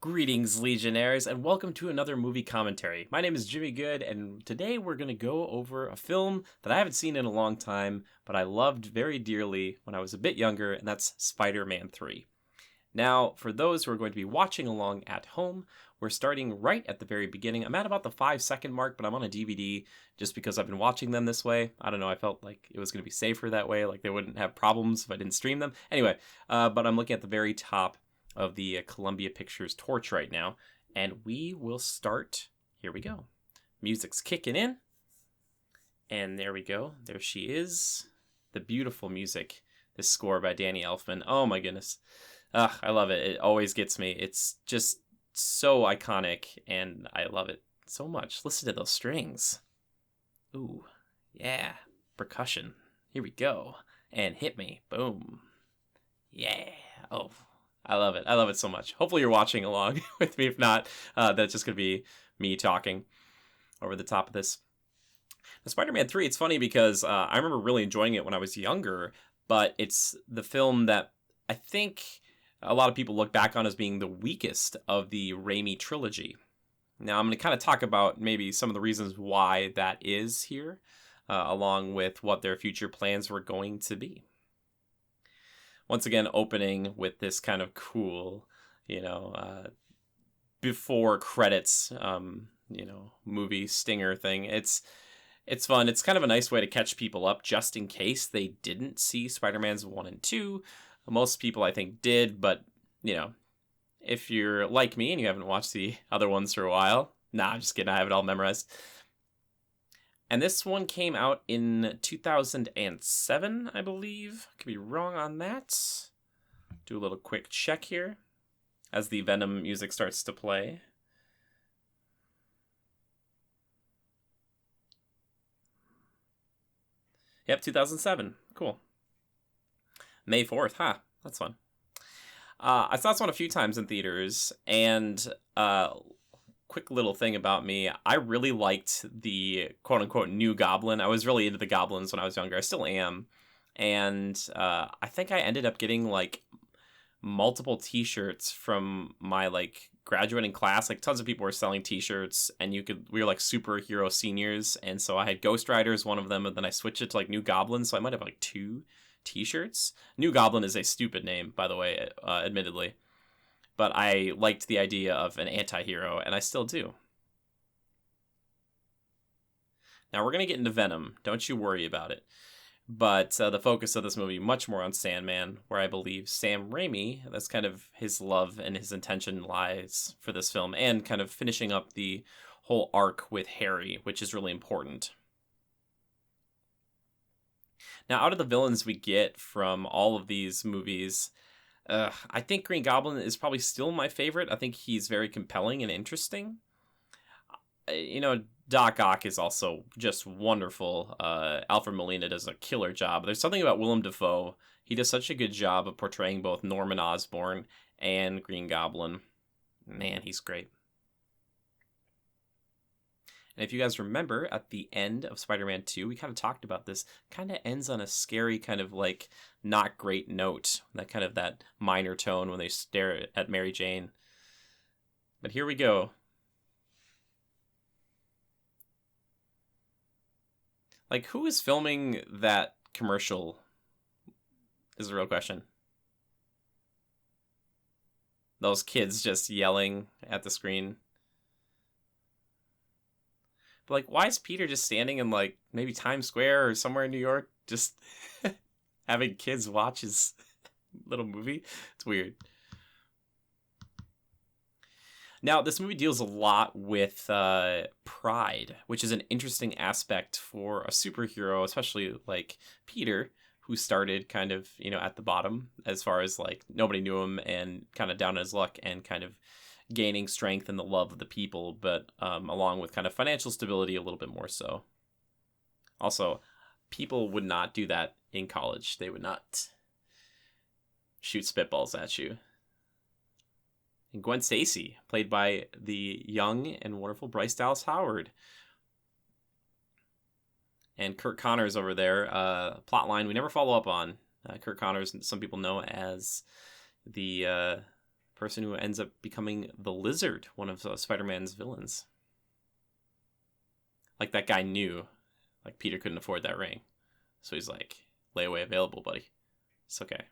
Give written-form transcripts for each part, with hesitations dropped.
Greetings, Legionnaires, and welcome to another movie commentary. My name is Jimmy Good, and today we're going to go over a film that I haven't seen in a long time, but I loved very dearly when I was a bit younger, and that's Spider-Man 3. Now, for those who are going to be watching along at home, we're starting right at the very beginning. I'm at about the 5-second mark, but I'm on a DVD just because I've been watching them this way. I don't know, I felt like it was going to be safer that way, like they wouldn't have problems if I didn't stream them. Anyway, but I'm looking at the very top of the Columbia Pictures torch right now, and we will start. Here we go. Music's kicking in, and there we go. There she is. The beautiful music. This score by Danny Elfman. Oh my goodness. I love it. It always gets me. It's just so iconic, and I love it so much. Listen to those strings. Ooh, yeah. Percussion. Here we go. And hit me. Boom. Yeah. Oh, I love it. I love it so much. Hopefully you're watching along with me. If not, that's just going to be me talking over the top of this. The Spider-Man 3, it's funny because I remember really enjoying it when I was younger, but it's the film that I think a lot of people look back on as being the weakest of the Raimi trilogy. Now, I'm going to kind of talk about maybe some of the reasons why that is here, along with what their future plans were going to be. Once again, opening with this kind of cool, before credits, movie stinger thing. It's fun. It's kind of a nice way to catch people up just in case they didn't see Spider-Man's 1 and 2. Most people, I think, did, but, if you're like me and you haven't watched the other ones for a while, I'm just kidding. I have it all memorized. And this one came out in 2007, I believe. Could be wrong on that. Do a little quick check here as the Venom music starts to play. Yep, 2007. Cool. May 4th, that's fun. I saw this one a few times in theaters, and quick little thing about me, I really liked the quote-unquote new Goblin. I was really into the Goblins when I was younger. I still am. And I think I ended up getting, multiple t-shirts from my, graduating class. Tons of people were selling t-shirts, and we were, superhero seniors, and so I had Ghost Rider as one of them, and then I switched it to, New Goblin, so I might have, 2 t-shirts. New Goblin is a stupid name, by the way, admittedly. But I liked the idea of an anti-hero, and I still do. Now, we're going to get into Venom. Don't you worry about it. But the focus of this movie, much more on Sandman, where I believe Sam Raimi, that's kind of his love and his intention lies for this film, and kind of finishing up the whole arc with Harry, which is really important. Now, out of the villains we get from all of these movies, I think Green Goblin is probably still my favorite. I think he's very compelling and interesting. Doc Ock is also just wonderful. Alfred Molina does a killer job. There's something about Willem Dafoe. He does such a good job of portraying both Norman Osborn and Green Goblin. Man, he's great. And if you guys remember, at the end of Spider-Man 2, we kind of talked about this, kind of ends on a scary kind of not great note. That minor tone when they stare at Mary Jane. But here we go. Who is filming that commercial is the real question. Those kids just yelling at the screen. But, why is Peter just standing in, maybe Times Square or somewhere in New York, just having kids watch his little movie? It's weird. Now, this movie deals a lot with pride, which is an interesting aspect for a superhero, especially, Peter, who started kind of, at the bottom, as far as, nobody knew him and kind of down on his luck and kind of gaining strength and the love of the people, but along with kind of financial stability a little bit more so. Also, people would not do that in college. They would not shoot spitballs at you. And Gwen Stacy, played by the young and wonderful Bryce Dallas Howard. And Kurt Connors over there, plotline we never follow up on. Kurt Connors, some people know as the person who ends up becoming the Lizard, one of Spider-Man's villains. Like, that guy knew, like, Peter couldn't afford that ring. So he's like, layaway available, buddy. It's okay.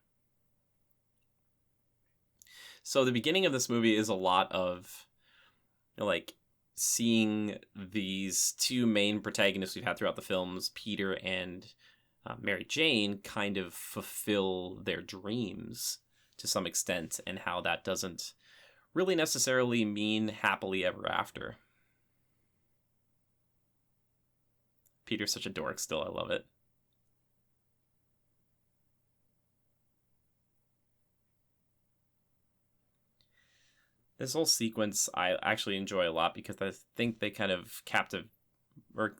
So the beginning of this movie is a lot of, like, seeing these two main protagonists we've had throughout the films, Peter and Mary Jane, kind of fulfill their dreams to some extent, and how that doesn't really necessarily mean happily ever after. Peter's such a dork still, I love it. This whole sequence I actually enjoy a lot because I think they kind of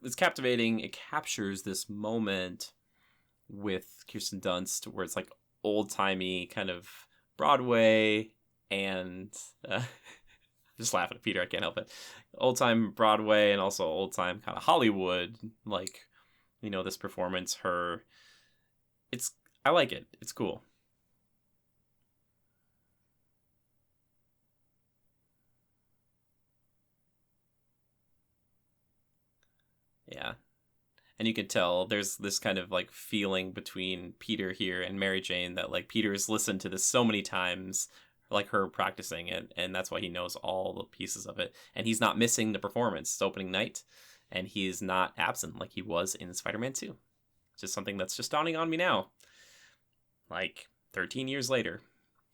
it's captivating. It captures this moment with Kirsten Dunst where it's like old-timey kind of Broadway and just laughing at Peter, I can't help it. Old-time Broadway and also old-time kind of Hollywood, like, you know, this performance, I like it. It's cool. Yeah. And you can tell there's this kind of like feeling between Peter here and Mary Jane that like Peter's listened to this so many times, like her practicing it, and that's why he knows all the pieces of it. And he's not missing the performance. It's opening night, and he is not absent like he was in Spider-Man 2. Just something that's just dawning on me now. Like 13 years later.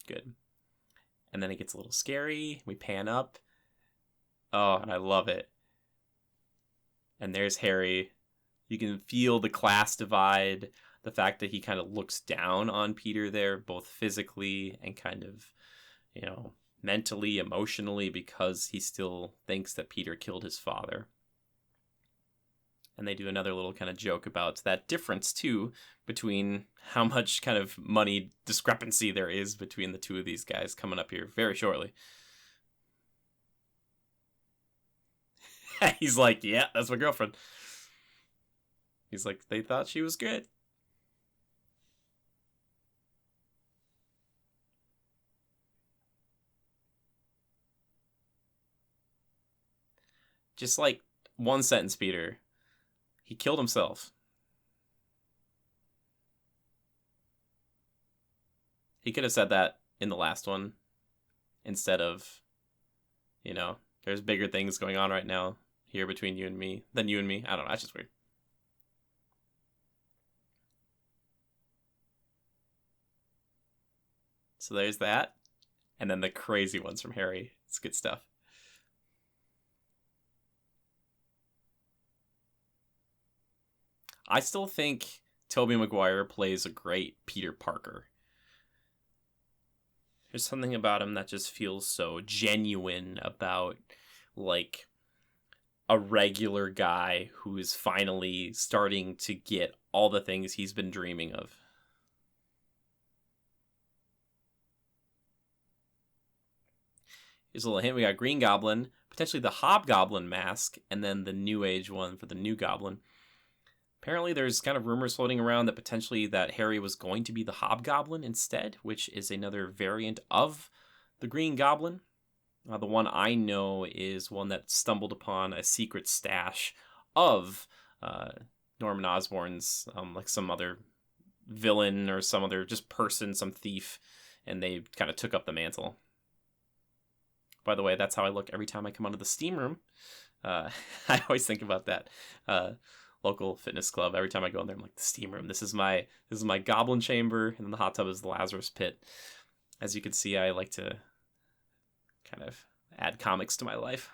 Good. And then it gets a little scary. We pan up. Oh, and I love it. And there's Harry. You can feel the class divide, the fact that he kind of looks down on Peter there, both physically and kind of, you know, mentally, emotionally, because he still thinks that Peter killed his father. And they do another little kind of joke about that difference, too, between how much kind of money discrepancy there is between the two of these guys coming up here very shortly. He's like, yeah, that's my girlfriend. He's like, they thought she was good. Just like one sentence, Peter. He killed himself. He could have said that in the last one instead of, you know, there's bigger things going on right now here between you and me than you and me. I don't know. That's just weird. So there's that. And then the crazy ones from Harry. It's good stuff. I still think Tobey Maguire plays a great Peter Parker. There's something about him that just feels so genuine about, like, a regular guy who is finally starting to get all the things he's been dreaming of. Here's a little hint. We got Green Goblin, potentially the Hobgoblin mask, and then the New Age one for the New Goblin. Apparently there's kind of rumors floating around that potentially that Harry was going to be the Hobgoblin instead, which is another variant of the Green Goblin. The one I know is one that stumbled upon a secret stash of Norman Osborn's, like some other villain or some other just person, some thief, and they kind of took up the mantle. By the way, that's how I look every time I come out of the steam room. I always think about that. Local fitness club. Every time I go in there, I'm like, the steam room. This is my goblin chamber, and then the hot tub is the Lazarus pit. As you can see, I like to kind of add comics to my life.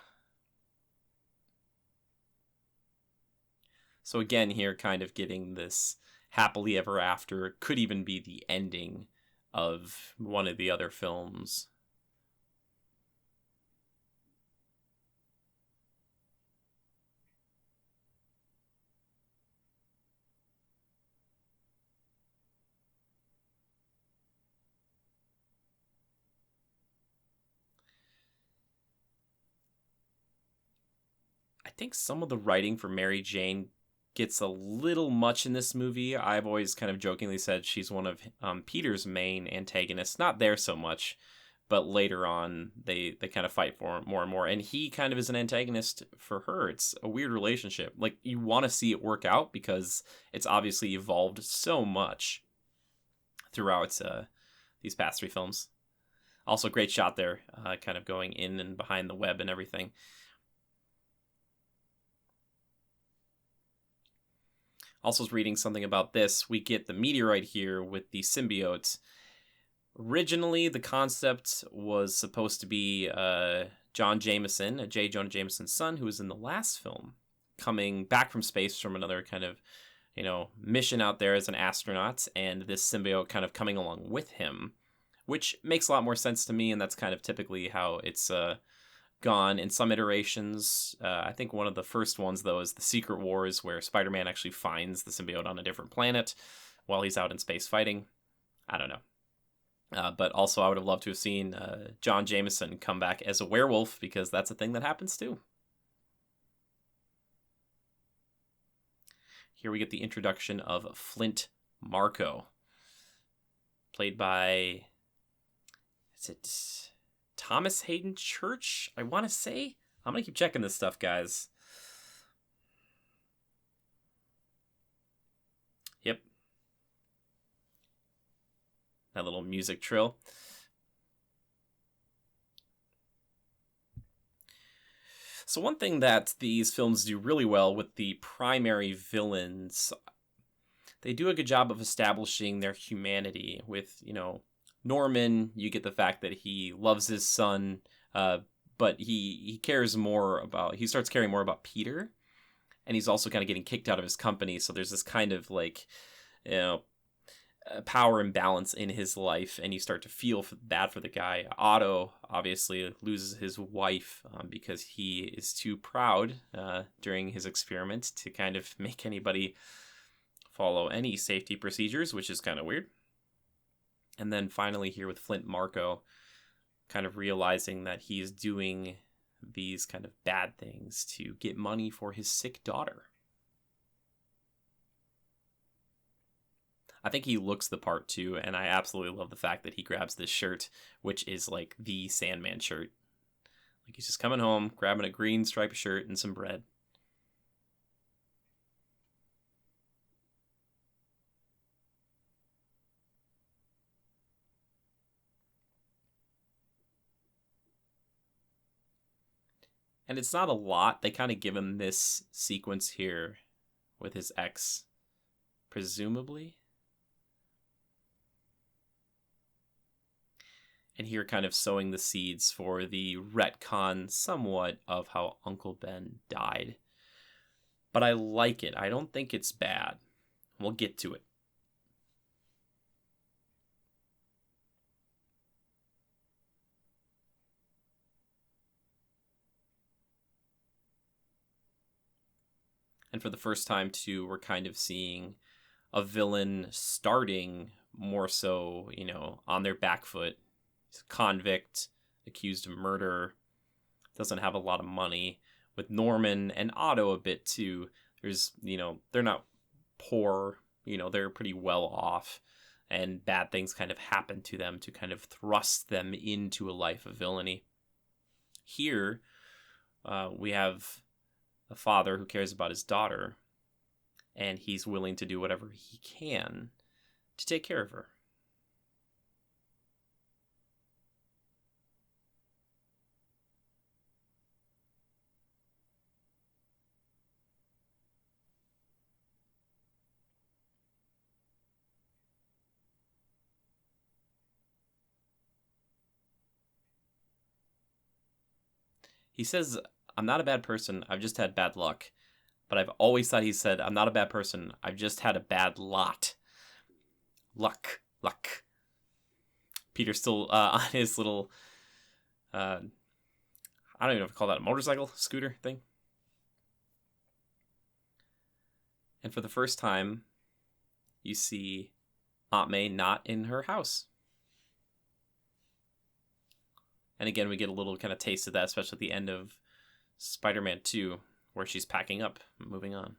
So again, here, kind of getting this happily ever after, could even be the ending of one of the other films. I think some of the writing for Mary Jane gets a little much in this movie. I've always kind of jokingly said she's one of Peter's main antagonists. Not there so much, but later on they kind of fight for more and more, and he kind of is an antagonist for her. It's a weird relationship. Like, you want to see it work out because it's obviously evolved so much throughout these past three films. Also, great shot there, kind of going in and behind the web and everything. Also, was reading something about this. We get the meteorite here with the symbiote. Originally, the concept was supposed to be John Jameson, J. Jonah Jameson's son, who was in the last film, coming back from space from another kind of, mission out there as an astronaut, and this symbiote kind of coming along with him, which makes a lot more sense to me, and that's kind of typically how it's gone in some iterations. I think one of the first ones, though, is the Secret Wars, where Spider-Man actually finds the symbiote on a different planet while he's out in space fighting. I don't know. But also, I would have loved to have seen John Jameson come back as a werewolf, because that's a thing that happens too. Here we get the introduction of Flint Marko, played by, is it Thomas Hayden Church, I want to say? I'm going to keep checking this stuff, guys. Yep. That little music trill. So one thing that these films do really well with the primary villains, they do a good job of establishing their humanity. With, Norman, you get the fact that he loves his son, but he cares more about, he starts caring more about Peter, and he's also kind of getting kicked out of his company. So there's this kind of like, power imbalance in his life, and you start to feel bad for the guy. Otto obviously loses his wife because he is too proud during his experiment to kind of make anybody follow any safety procedures, which is kind of weird. And then finally here with Flint Marko, kind of realizing that he's doing these kind of bad things to get money for his sick daughter. I think he looks the part too, and I absolutely love the fact that he grabs this shirt, which is like the Sandman shirt. Like, he's just coming home, grabbing a green striped shirt and some bread. And it's not a lot. They kind of give him this sequence here with his ex, presumably. And here kind of sowing the seeds for the retcon somewhat of how Uncle Ben died. But I like it. I don't think it's bad. We'll get to it. And for the first time, too, we're kind of seeing a villain starting more so, on their back foot. He's a convict, accused of murder, doesn't have a lot of money. With Norman and Otto a bit too, there's, they're not poor, they're pretty well off, and bad things kind of happen to them to kind of thrust them into a life of villainy. Here, we have a father who cares about his daughter, and he's willing to do whatever he can to take care of her. He says, "I'm not a bad person, I've just had bad luck." But I've always thought he said, "I'm not a bad person, I've just had a bad lot." Luck. Peter's still on his little, I don't even know if I call that a motorcycle, scooter thing. And for the first time, you see Aunt May not in her house. And again, we get a little kind of taste of that, especially at the end of Spider-Man 2, where she's packing up, moving on.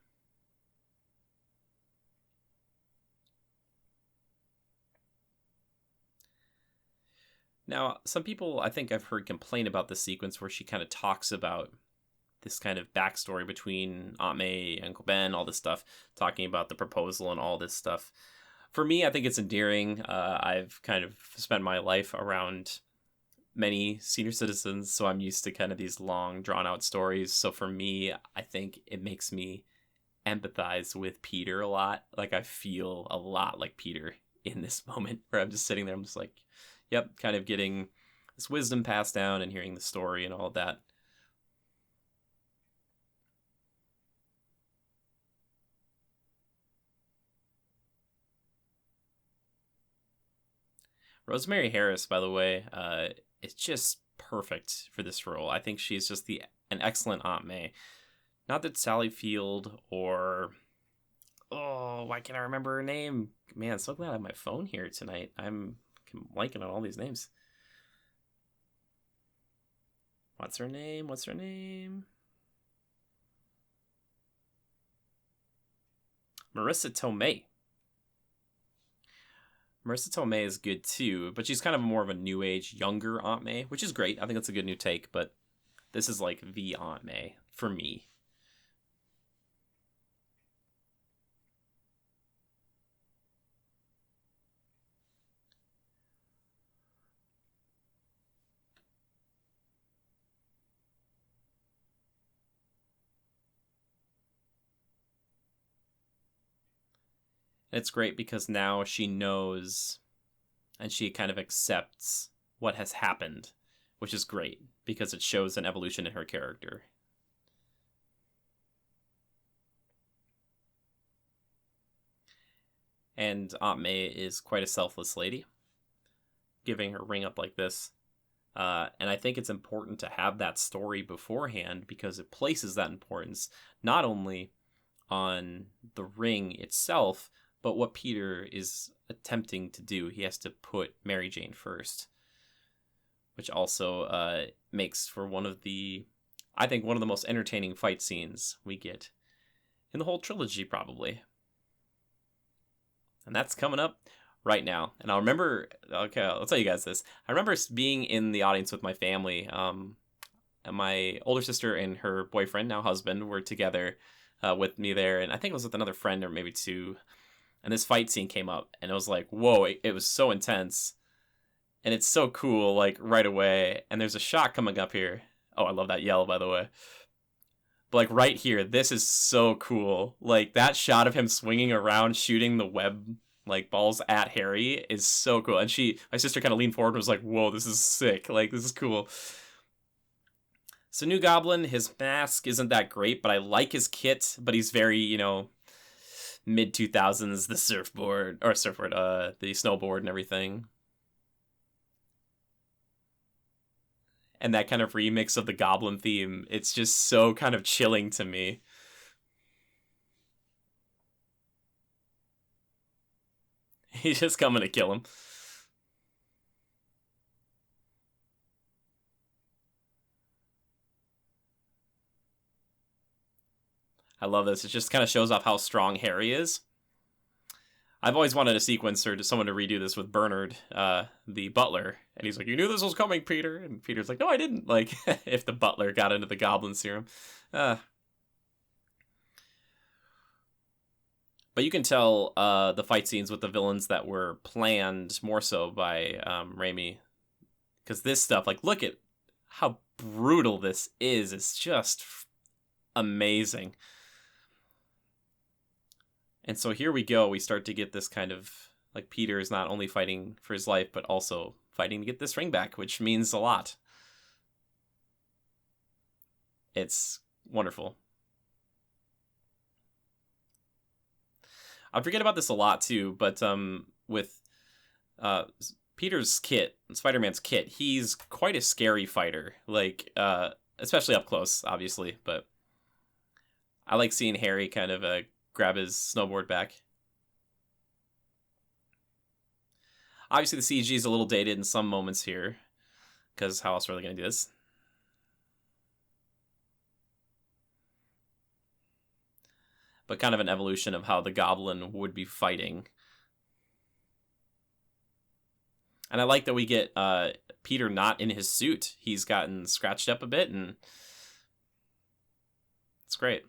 Now, some people I think I've heard complain about the sequence where she kind of talks about this kind of backstory between Aunt May, Uncle Ben, all this stuff, talking about the proposal and all this stuff. For me, I think it's endearing. I've kind of spent my life around many senior citizens, so I'm used to kind of these long, drawn out stories. So for me, I think it makes me empathize with Peter a lot. Like, I feel a lot like Peter in this moment where I'm just sitting there. I'm just like, yep, kind of getting this wisdom passed down and hearing the story and all of that. Rosemary Harris, by the way, is just perfect for this role. I think she's just an excellent Aunt May. Not that Sally Field or why can't I remember her name? Man, so glad I have my phone here tonight. I'm blanking on all these names. What's her name? Marissa Tomei. Marissa Tomei is good too, but she's kind of more of a new age, younger Aunt May, which is great. I think that's a good new take, but this is like the Aunt May for me. And it's great because now she knows and she kind of accepts what has happened, which is great because it shows an evolution in her character. And Aunt May is quite a selfless lady, giving her ring up like this. And I think it's important to have that story beforehand because it places that importance not only on the ring itself, but what Peter is attempting to do. He has to put Mary Jane first, which also makes for I think, one of the most entertaining fight scenes we get in the whole trilogy, probably. And that's coming up right now. And I'll tell you guys this. I remember being in the audience with my family. And my older sister and her boyfriend, now husband, were together with me there. And I think it was with another friend or maybe two. And this fight scene came up. And it was like, whoa, it was so intense. And it's so cool, like, right away. And there's a shot coming up here. Oh, I love that yell, by the way. But, like, right here, this is so cool. Like, that shot of him swinging around, shooting the web, like, balls at Harry is so cool. And my sister kind of leaned forward and was like, whoa, this is sick. Like, this is cool. So, New Goblin, his mask isn't that great, but I like his kit. But he's very, mid-2000s, the snowboard and everything. And that kind of remix of the Goblin theme, it's just so kind of chilling to me. He's just coming to kill him. I love this. It just kind of shows off how strong Harry is. I've always wanted a sequence or someone to redo this with Bernard, the butler. And he's like, you knew this was coming, Peter. And Peter's like, no, I didn't. Like, if the butler got into the goblin serum. But you can tell the fight scenes with the villains that were planned more so by Raimi. Because this stuff, like, look at how brutal this is. It's just amazing. And so here we go. We start to get this kind of, like, Peter is not only fighting for his life, but also fighting to get this ring back, which means a lot. It's wonderful. I forget about this a lot, too, but with Peter's kit, Spider-Man's kit, he's quite a scary fighter, like, especially up close, obviously, but I like seeing Harry kind of grab his snowboard back. Obviously, the CG is a little dated in some moments here, because how else are they going to do this? But kind of an evolution of how the Goblin would be fighting. And I like that we get Peter not in his suit. He's gotten scratched up a bit, and it's great.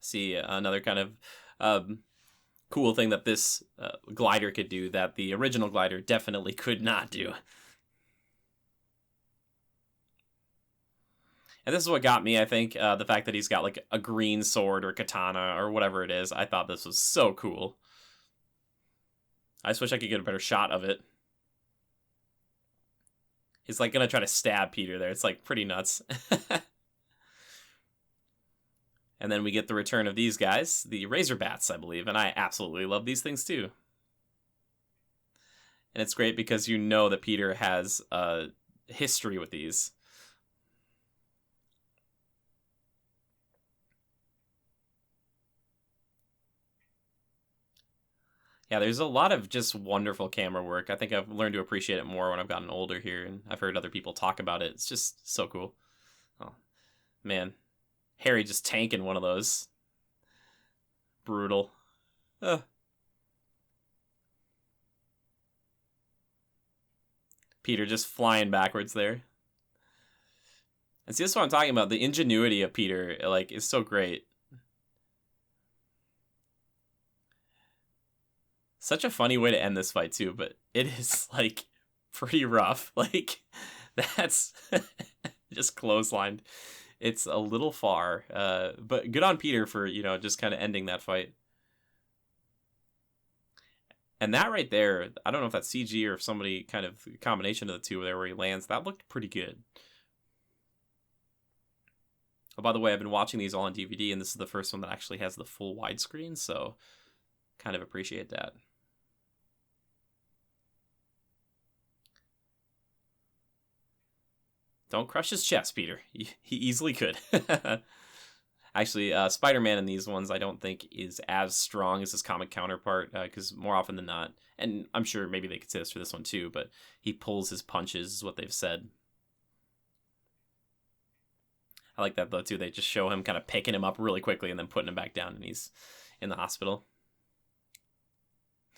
See another kind of cool thing that this glider could do that the original glider definitely could not do. And this is what got me, I think, the fact that he's got like a green sword or katana or whatever it is. I thought this was so cool. I just wish I could get a better shot of it. He's like gonna try to stab Peter there. It's like pretty nuts. And then we get the return of these guys, the Razor Bats, I believe, and I absolutely love these things too. And it's great because you know that Peter has a history with these. Yeah, there's a lot of just wonderful camera work. I think I've learned to appreciate it more when I've gotten older here, and I've heard other people talk about it. It's just so cool. Oh, man. Harry just tanking one of those. Brutal. Peter just flying backwards there. And see, this is what I'm talking about. The ingenuity of Peter, like, is so great. Such a funny way to end this fight, too, but it is, like, pretty rough. Like, that's just clotheslined. It's a little far, but good on Peter for, just kind of ending that fight. And that right there, I don't know if that's CG or if somebody kind of combination of the two there where he lands, that looked pretty good. Oh, by the way, I've been watching these all on DVD, and this is the first one that actually has the full widescreen, so kind of appreciate that. Don't crush his chest, Peter. He easily could. Actually, Spider-Man in these ones I don't think is as strong as his comic counterpart, because more often than not, and I'm sure maybe they could say this for this one too, but he pulls his punches, is what they've said. I like that, though, too. They just show him kind of picking him up really quickly and then putting him back down, and he's in the hospital.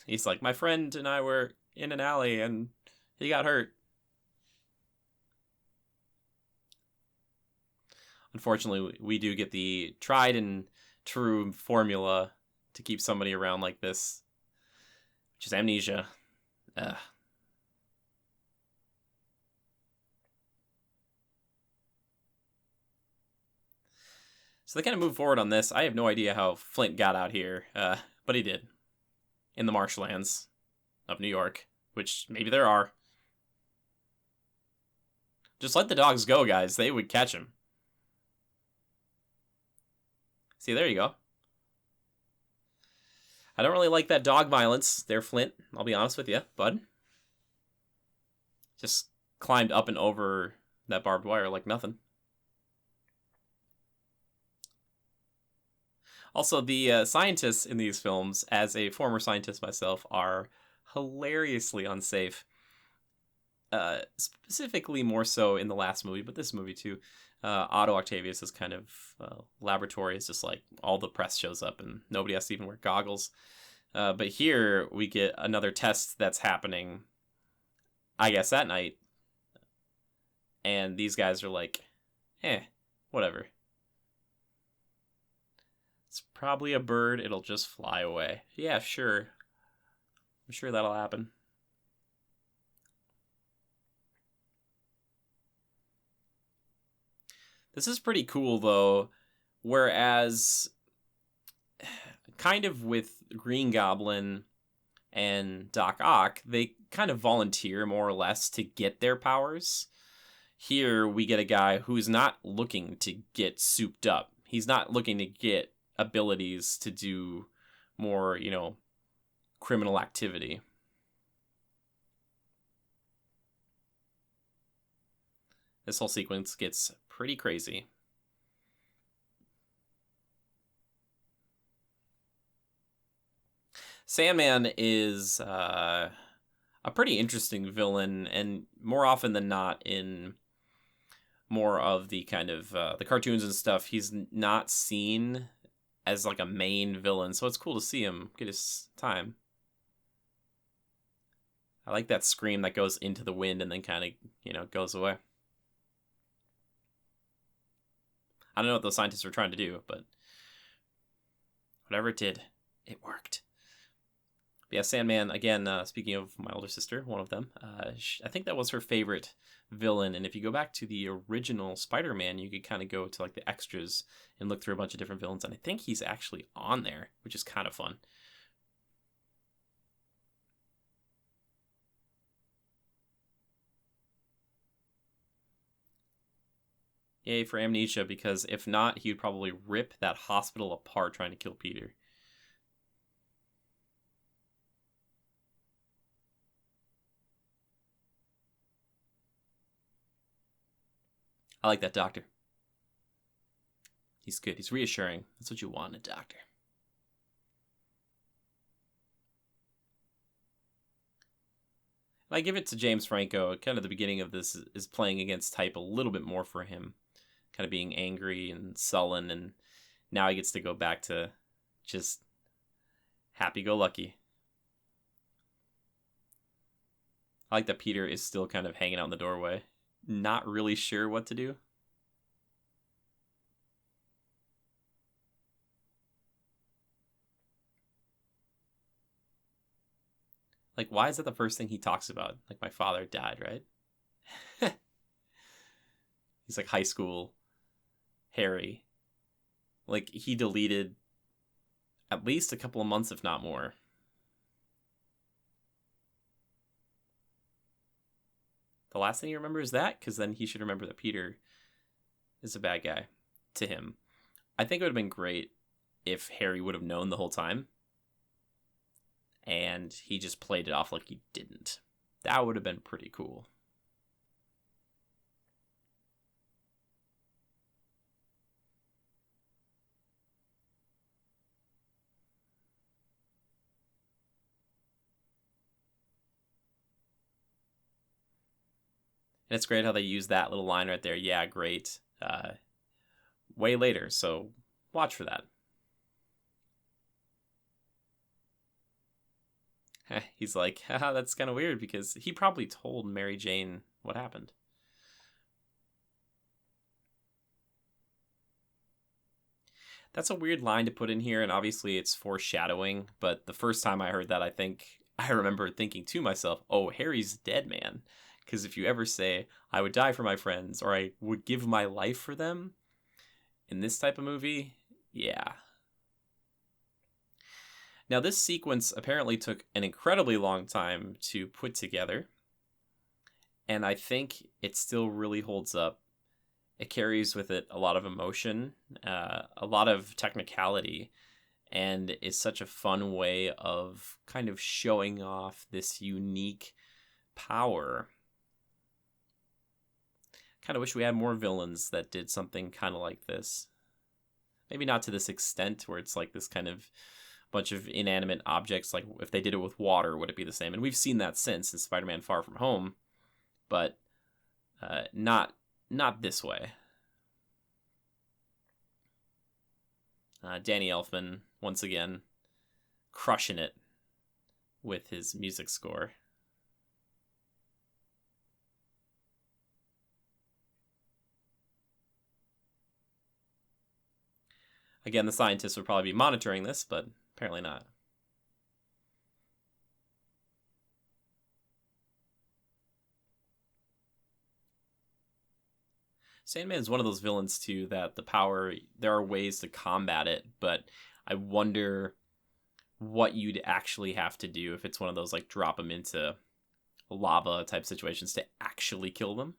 He's like, my friend and I were in an alley, and he got hurt. Unfortunately, we do get the tried and true formula to keep somebody around like this, which is amnesia. Ugh. So they kind of move forward on this. I have no idea how Flint got out here, but he did. In the marshlands of New York, which maybe there are. Just let the dogs go, guys. They would catch him. See, there you go. I don't really like that dog violence there, Flint. I'll be honest with you, bud. Just climbed up and over that barbed wire like nothing. Also, the scientists in these films, as a former scientist myself, are hilariously unsafe. Specifically more so in the last movie, but this movie too. Otto Octavius' kind of laboratory is just like all the press shows up and nobody has to even wear goggles. But here we get another test that's happening, I guess, that night. And these guys are like, whatever. It's probably a bird. It'll just fly away. Yeah, sure. I'm sure that'll happen. This is pretty cool, though, whereas kind of with Green Goblin and Doc Ock, they kind of volunteer more or less to get their powers. Here, we get a guy who's not looking to get souped up. He's not looking to get abilities to do more, criminal activity. This whole sequence gets pretty crazy. Sandman is a pretty interesting villain, and more often than not in more of the kind of the cartoons and stuff, he's not seen as like a main villain, so it's cool to see him get his time. I like that scream that goes into the wind and then kind of, goes away. I don't know what those scientists were trying to do, but whatever it did, it worked. But yeah, Sandman, again, speaking of my older sister, one of them, I think that was her favorite villain. And if you go back to the original Spider-Man, you could kind of go to like the extras and look through a bunch of different villains. And I think he's actually on there, which is kind of fun. Yay for Amnesia, because if not, he'd probably rip that hospital apart trying to kill Peter. I like that doctor. He's good. He's reassuring. That's what you want in a doctor. And I give it to James Franco. Kind of the beginning of this is playing against type a little bit more for him. Kind of being angry and sullen, and now he gets to go back to just happy-go-lucky. I like that Peter is still kind of hanging out in the doorway, not really sure what to do. Like, why is that the first thing he talks about? Like, my father died, right? He's like high school Harry. Like, he deleted at least a couple of months, if not more. The last thing you remember is that, because then he should remember that Peter is a bad guy to him. I think it would have been great if Harry would have known the whole time, and he just played it off like he didn't. That would have been pretty cool. And it's great how they use that little line right there. Yeah, great. Way later, so watch for that. He's like, haha, that's kind of weird, because he probably told Mary Jane what happened. That's a weird line to put in here, and obviously it's foreshadowing, but the first time I heard that, I remember thinking to myself, oh, Harry's dead, man. Because if you ever say, I would die for my friends, or I would give my life for them, in this type of movie, yeah. Now, this sequence apparently took an incredibly long time to put together, and I think it still really holds up. It carries with it a lot of emotion, a lot of technicality, and is such a fun way of kind of showing off this unique power. Kind of wish we had more villains that did something kind of like this. Maybe not to this extent, where it's like this kind of bunch of inanimate objects. Like if they did it with water, would it be the same? And we've seen that since in Spider-Man Far From Home, but not this way. Danny Elfman, once again, crushing it with his music score. Again, the scientists would probably be monitoring this, but apparently not. Sandman is one of those villains, too, that the power, there are ways to combat it, but I wonder what you'd actually have to do if it's one of those, like, drop them into lava type situations to actually kill them.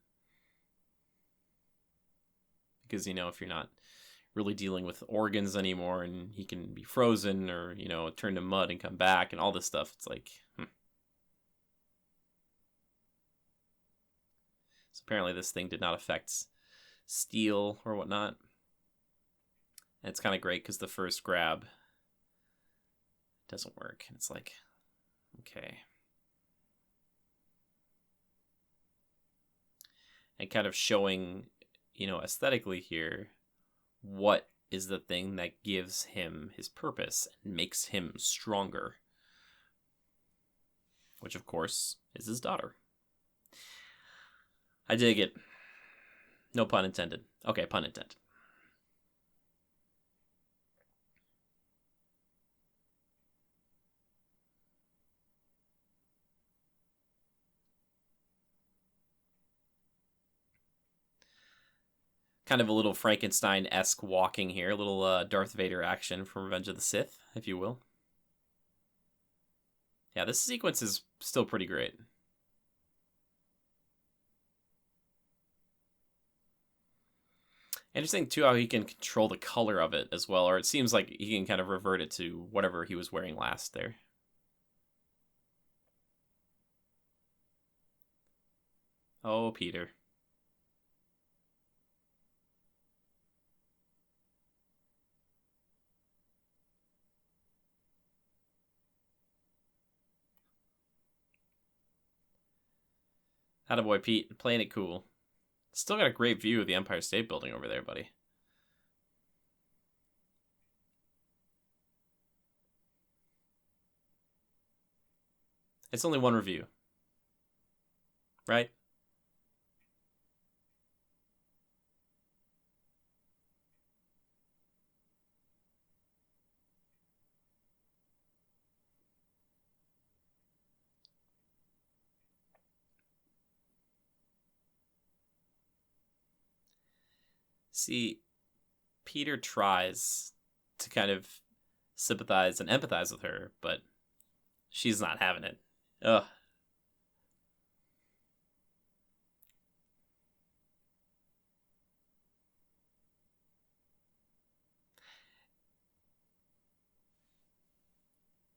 Because, if you're not really dealing with organs anymore, and he can be frozen or, turn to mud and come back and all this stuff, it's like, So apparently this thing did not affect steel or whatnot. And it's kind of great because the first grab doesn't work. And it's like, okay. And kind of showing, aesthetically here what is the thing that gives him his purpose and makes him stronger. Which, of course, is his daughter. I dig it. No pun intended. Okay, pun intended. Kind of a little Frankenstein-esque walking here. A little Darth Vader action from Revenge of the Sith, if you will. Yeah, this sequence is still pretty great. Interesting, too, how he can control the color of it as well, or it seems like he can kind of revert it to whatever he was wearing last there. Oh, Peter. Attaboy, Pete. Playing it cool. Still got a great view of the Empire State Building over there, buddy. It's only one review. Right? See, Peter tries to kind of sympathize and empathize with her, but she's not having it. Ugh.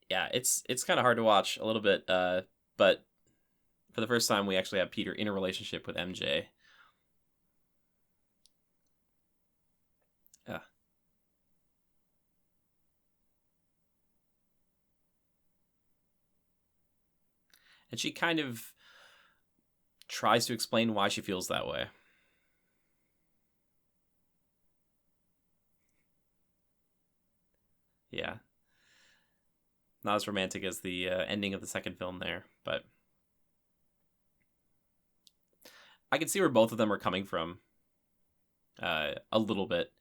Yeah, it's kind of hard to watch a little bit, but for the first time we actually have Peter in a relationship with MJ. Yeah. And she kind of tries to explain why she feels that way. Yeah. Not as romantic as the ending of the second film there, but I can see where both of them are coming from a little bit.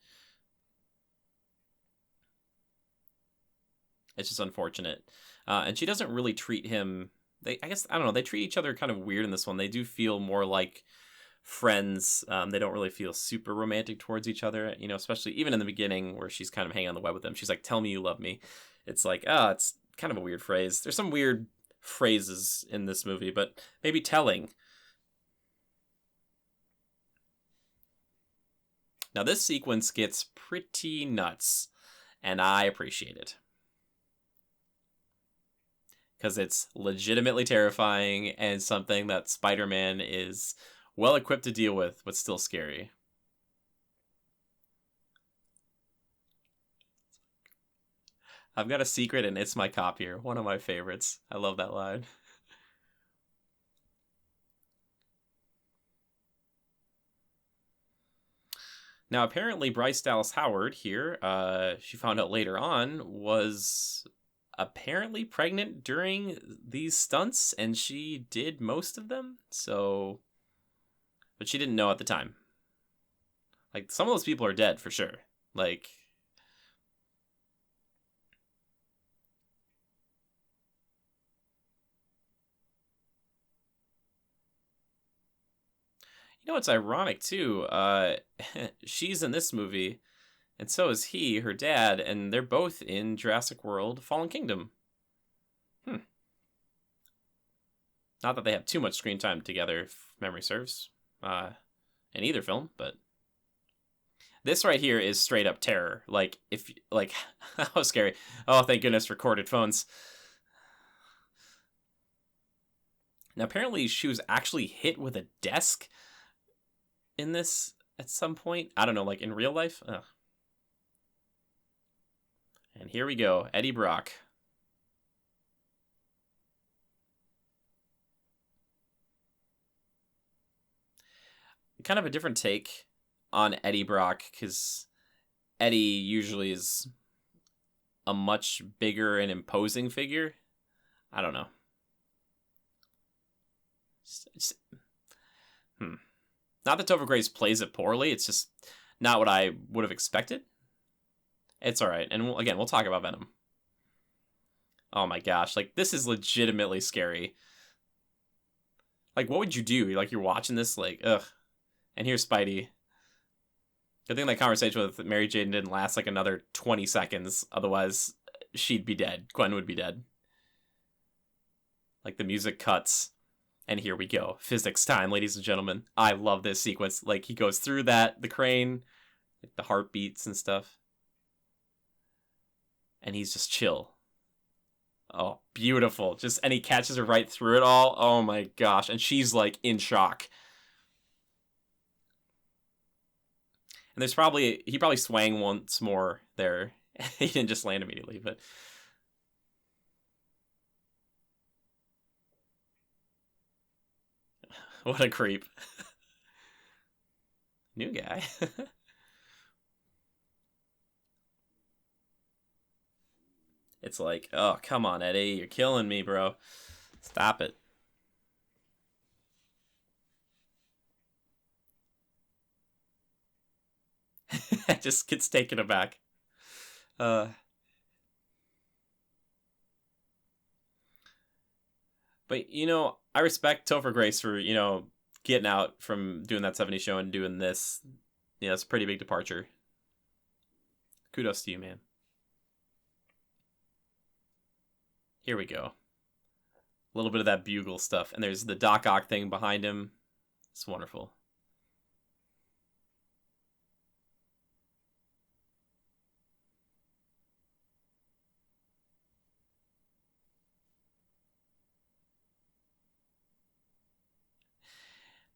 It's just unfortunate. And she doesn't really treat him... I don't know, they treat each other kind of weird in this one. They do feel more like friends. They don't really feel super romantic towards each other, especially even in the beginning where she's kind of hanging on the web with him. She's like, tell me you love me. It's like, it's kind of a weird phrase. There's some weird phrases in this movie, but maybe telling. Now, this sequence gets pretty nuts, and I appreciate it. Because it's legitimately terrifying and something that Spider-Man is well equipped to deal with, but still scary. I've got a secret and it's my copier. One of my favorites. I love that line. Now, apparently, Bryce Dallas Howard here, she found out later on, was apparently pregnant during these stunts, and she did most of them. So, but she didn't know at the time. Like, some of those people are dead for sure. Like, what's ironic too? She's in this movie, and so is he, her dad, and they're both in Jurassic World: Fallen Kingdom. Not that they have too much screen time together, if memory serves, in either film, but this right here is straight up terror. Like, how scary. Oh, thank goodness, recorded phones. Now, apparently she was actually hit with a desk in this at some point. I don't know, like in real life. Ugh. And here we go, Eddie Brock. Kind of a different take on Eddie Brock, because Eddie usually is a much bigger and imposing figure. I don't know. It's- Not that Topher Grace plays it poorly. It's just not what I would have expected. It's all right. And again, we'll talk about Venom. Oh my gosh. Like, this is legitimately scary. Like, what would you do? Like, you're watching this, like, ugh. And here's Spidey. Good thing that conversation with Mary Jane didn't last like another 20 seconds. Otherwise, she'd be dead. Gwen would be dead. Like, the music cuts. And here we go. Physics time, ladies and gentlemen. I love this sequence. Like, he goes through that, the crane, like the heartbeats and stuff. And he's just chill. Oh, beautiful. And he catches her right through it all. Oh my gosh. And she's like in shock. And he probably swang once more there. He didn't just land immediately, but what a creep. New guy. It's like, oh, come on, Eddie. You're killing me, bro. Stop it. Just gets taken aback. But, I respect Topher Grace for, getting out from doing that 70s show and doing this. Yeah, it's a pretty big departure. Kudos to you, man. Here we go. A little bit of that bugle stuff. And there's the Doc Ock thing behind him. It's wonderful.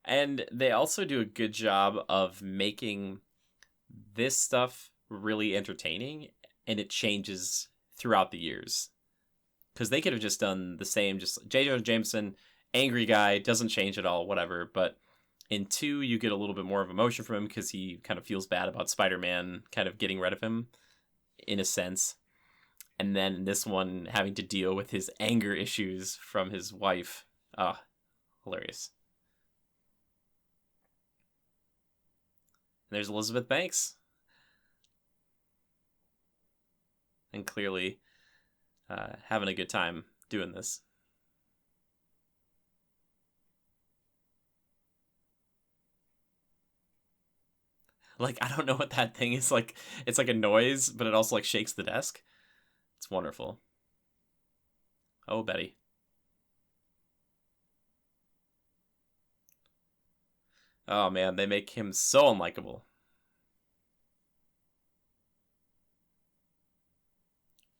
And they also do a good job of making this stuff really entertaining, and it changes throughout the years. Because they could have just done the same, just J. Jonah Jameson, angry guy, doesn't change at all, whatever. But in 2, you get a little bit more of emotion from him because he kind of feels bad about Spider-Man kind of getting rid of him, in a sense. And then in this one, having to deal with his anger issues from his wife. Ah, hilarious. And there's Elizabeth Banks. And clearly having a good time doing this. Like, I don't know what that thing is. Like, it's like a noise, but it also like shakes the desk. It's wonderful. Oh, Betty. Oh man, they make him so unlikable.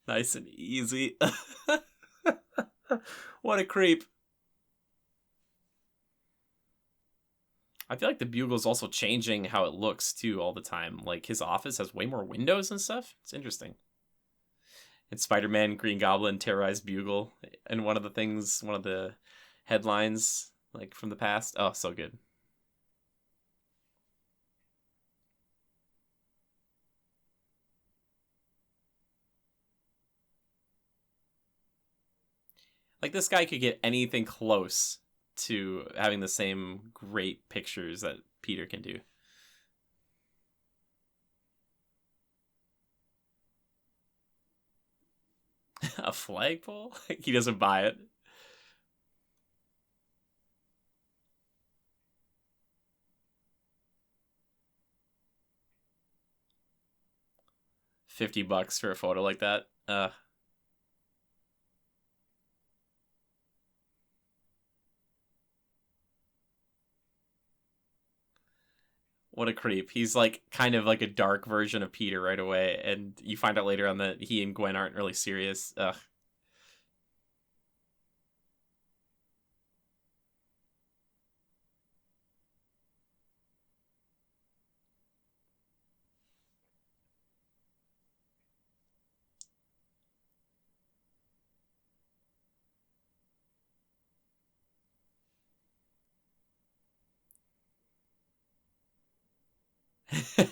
Nice and easy. What a creep. I feel like the Bugle's also changing how it looks too all the time. Like, his office has way more windows and stuff. It's interesting. It's Spider-Man, Green Goblin terrorized Bugle, and one of the headlines like from the past. Oh, so good. Like, this guy could get anything close to having the same great pictures that Peter can do. A flagpole? He doesn't buy it. $50 for a photo like that. What a creep. He's like kind of like a dark version of Peter right away, and you find out later on that he and Gwen aren't really serious. Ugh.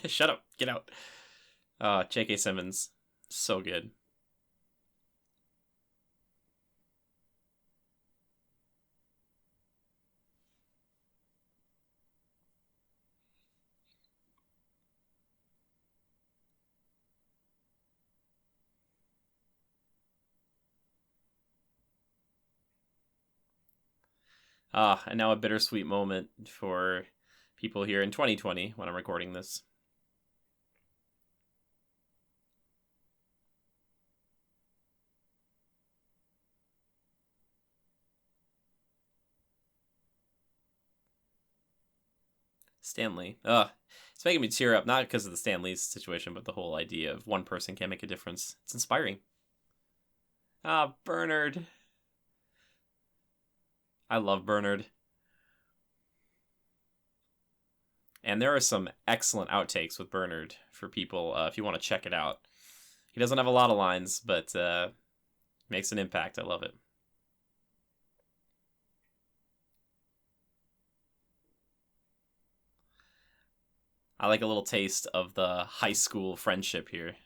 Shut up. Get out. J.K. Simmons, so good. And now a bittersweet moment for people here in 2020 when I'm recording this. Stan Lee. It's making me tear up, not because of the Stan Lee situation, but the whole idea of one person can make a difference. It's inspiring. Bernard. I love Bernard. And there are some excellent outtakes with Bernard for people if you want to check it out. He doesn't have a lot of lines, but makes an impact. I love it. I like a little taste of the high school friendship here.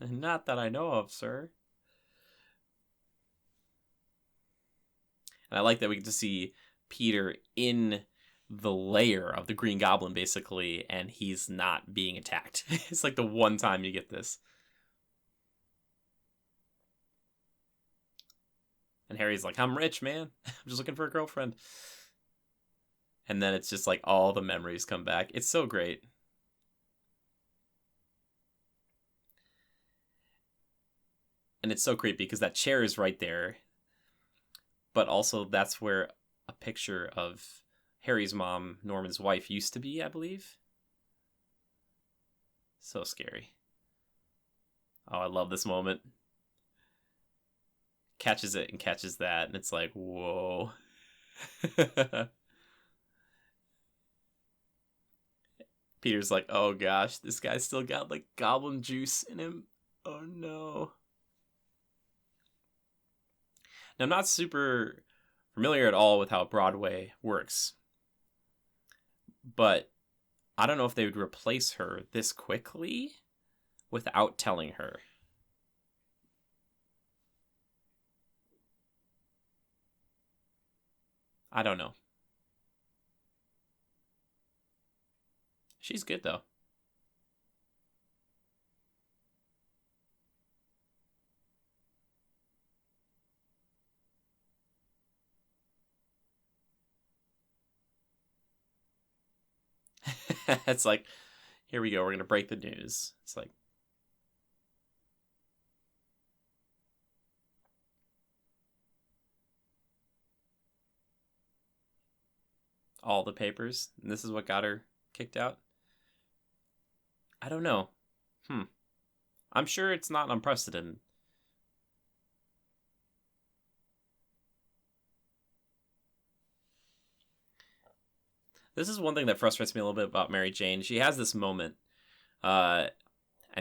Not that I know of, sir. And I like that we get to see Peter in the lair of the Green Goblin, basically, and he's not being attacked. It's like the one time you get this. And Harry's like, I'm rich, man. I'm just looking for a girlfriend. And then it's just like all the memories come back. It's so great. And it's so creepy because that chair is right there. But also that's where a picture of Harry's mom, Norman's wife, used to be, I believe. So scary. Oh, I love this moment. Catches it and catches that, and it's like, whoa. Peter's like, oh gosh, this guy's still got like goblin juice in him. Oh no. Now, I'm not super familiar at all with how Broadway works, but I don't know if they would replace her this quickly without telling her. I don't know. She's good though. It's like, here we go, we're gonna break the news. It's like, all the papers, and this is what got her kicked out. I don't know. I'm sure it's not unprecedented. This is one thing that frustrates me a little bit about Mary Jane. She has this moment, and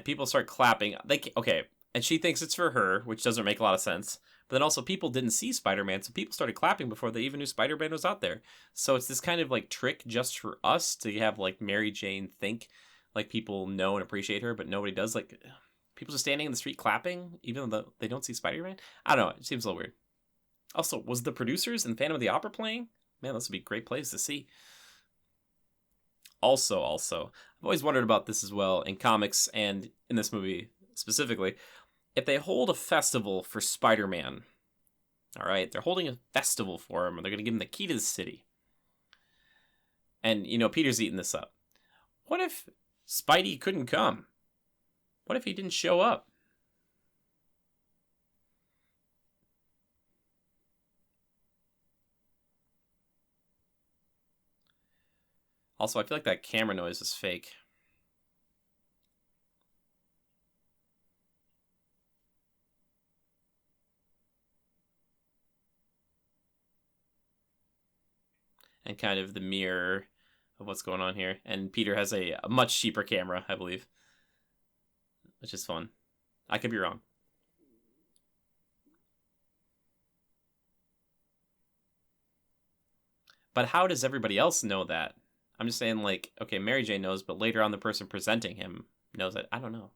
people start clapping. Okay, and she thinks it's for her, which doesn't make a lot of sense. But then also, people didn't see Spider-Man, so people started clapping before they even knew Spider-Man was out there. So it's this kind of like trick just for us to have like Mary Jane think like people know and appreciate her, but nobody does. Like people just standing in the street clapping, even though they don't see Spider-Man. I don't know. It seems a little weird. Also, was the producers in Phantom of the Opera playing? Man, this would be a great place to see. Also, I've always wondered about this as well in comics and in this movie specifically. If they hold a festival for Spider-Man, all right, they're holding a festival for him, and they're going to give him the key to the city. And, Peter's eating this up. What if Spidey couldn't come? What if he didn't show up? Also, I feel like that camera noise is fake. And kind of the mirror of what's going on here. And Peter has a much cheaper camera, I believe. Which is fun. I could be wrong. But how does everybody else know that? I'm just saying, like, okay, Mary Jane knows, but later on the person presenting him knows it. I don't know.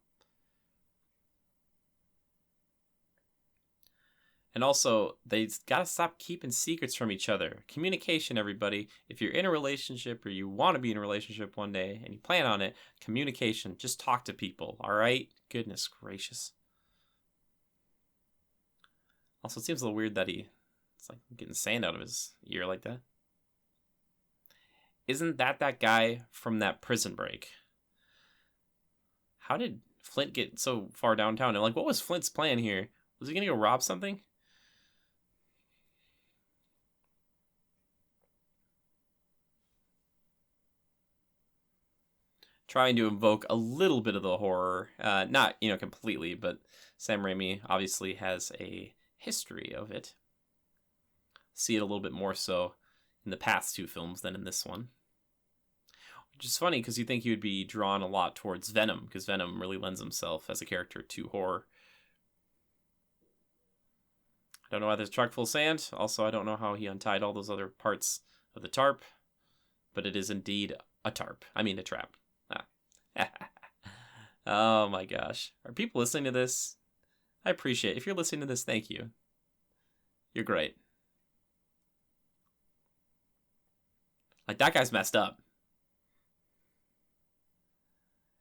And also, they gotta stop keeping secrets from each other. Communication, everybody. If you're in a relationship or you want to be in a relationship one day and you plan on it, communication. Just talk to people, all right? Goodness gracious. Also, it seems a little weird that it's like getting sand out of his ear like that. Isn't that guy from that Prison Break? How did Flint get so far downtown? And like, what was Flint's plan here? Was he gonna go rob something? Trying to invoke a little bit of the horror, not completely, but Sam Raimi obviously has a history of it. See it a little bit more so in the past two films than in this one. Which is funny because you think he would be drawn a lot towards Venom, because Venom really lends himself as a character to horror. I don't know why there's a truck full of sand. Also, I don't know how he untied all those other parts of the tarp, but it is indeed a tarp. I mean, a trap. Oh my gosh. Are people listening to this? I appreciate it. If you're listening to this, thank you. You're great. Like, that guy's messed up.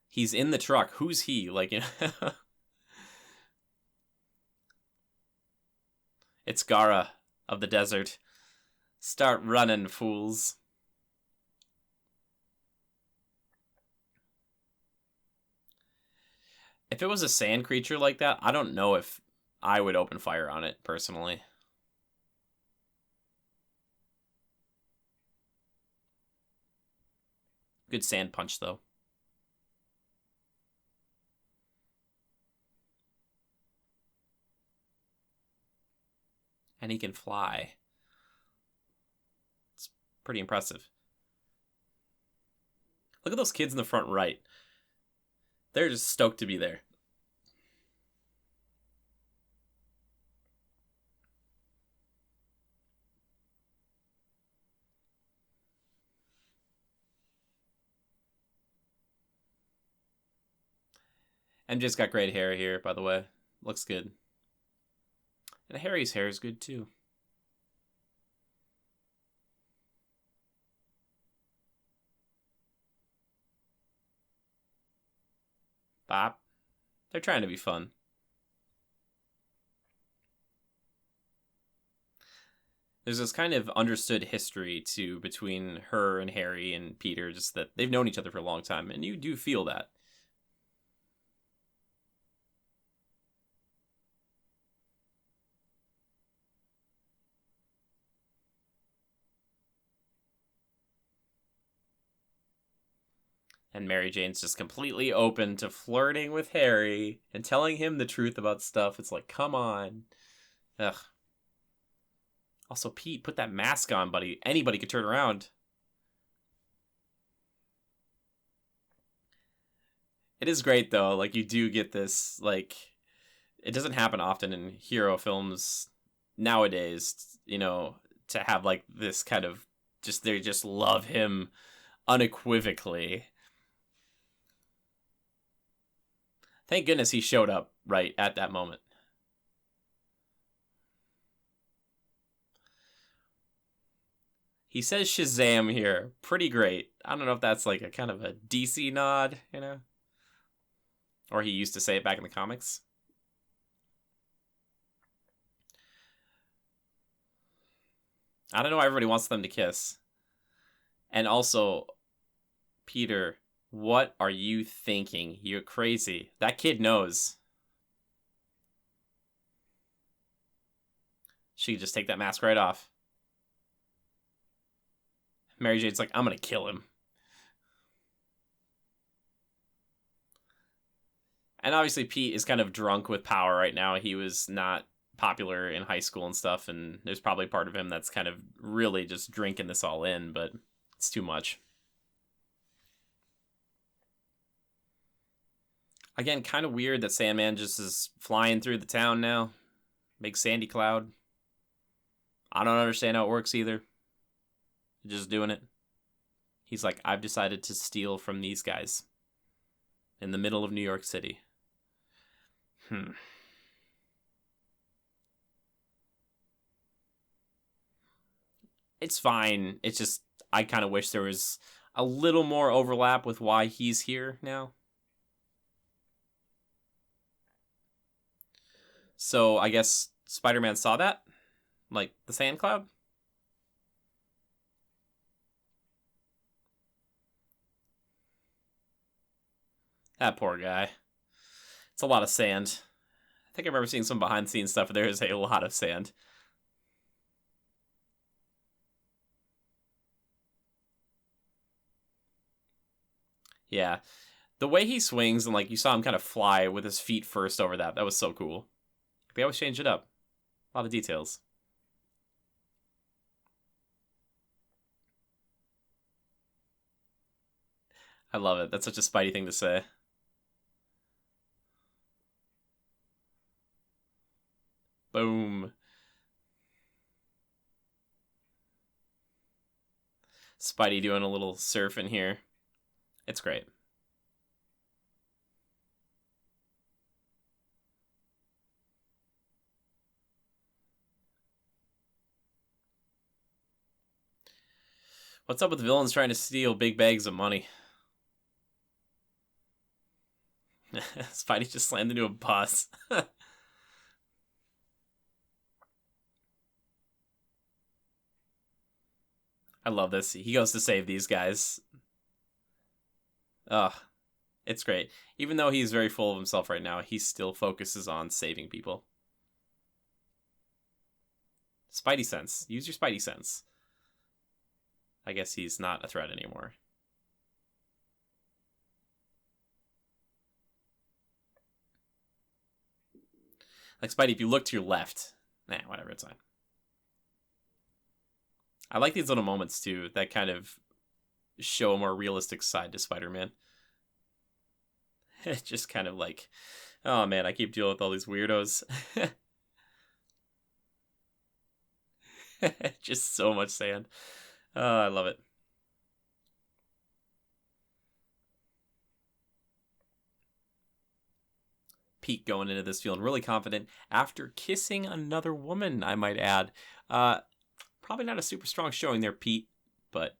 He's in the truck. Who's he? Like, It's Gara of the desert. Start running, fools. If it was a sand creature like that, I don't know if I would open fire on it, personally. Good sand punch, though. And he can fly. It's pretty impressive. Look at those kids in the front right. They're just stoked to be there. MJ's got great hair here, by the way. Looks good. And Harry's hair is good, too. Bop. They're trying to be fun. There's this kind of understood history, too, between her and Harry and Peter, just that they've known each other for a long time, and you do feel that. And Mary Jane's just completely open to flirting with Harry and telling him the truth about stuff. It's like, come on. Ugh. Also, Pete, put that mask on, buddy. Anybody could turn around. It is great, though. Like, you do get this, like, it doesn't happen often in hero films nowadays, to have, like, this kind of they just love him unequivocally. Thank goodness he showed up right at that moment. He says Shazam here. Pretty great. I don't know if that's like a kind of a DC nod, Or he used to say it back in the comics. I don't know why everybody wants them to kiss. And also, Peter, what are you thinking? You're crazy. That kid knows. She could just take that mask right off. Mary Jane's like, I'm gonna kill him. And obviously Pete is kind of drunk with power right now. He was not popular in high school and stuff, and there's probably part of him that's kind of really just drinking this all in, but it's too much. Again, kind of weird that Sandman just is flying through the town now. Big sandy cloud. I don't understand how it works either. Just doing it. He's like, I've decided to steal from these guys in the middle of New York City. It's fine. It's just, I kind of wish there was a little more overlap with why he's here now. So I guess Spider-Man saw that? Like the sand cloud? That poor guy. It's a lot of sand. I think I've ever seen some behind-the-scenes stuff where there is a lot of sand. Yeah. The way he swings and, like, you saw him kind of fly with his feet first over that. That was so cool. They always change it up. A lot of details. I love it. That's such a Spidey thing to say. Boom. Spidey doing a little surf in here. It's great. What's up with villains trying to steal big bags of money? Spidey just slammed into a bus. I love this. He goes to save these guys. Ugh. It's great. Even though he's very full of himself right now, he still focuses on saving people. Spidey sense. Use your Spidey sense. I guess he's not a threat anymore. Like, Spidey, if you look to your left... Nah, whatever, it's fine. I like these little moments, too, that kind of show a more realistic side to Spider-Man. It's just kind of like, oh man, I keep dealing with all these weirdos. Just so much sand. Oh, I love it. Pete going into this feeling really confident after kissing another woman, I might add. Probably not a super strong showing there, Pete, but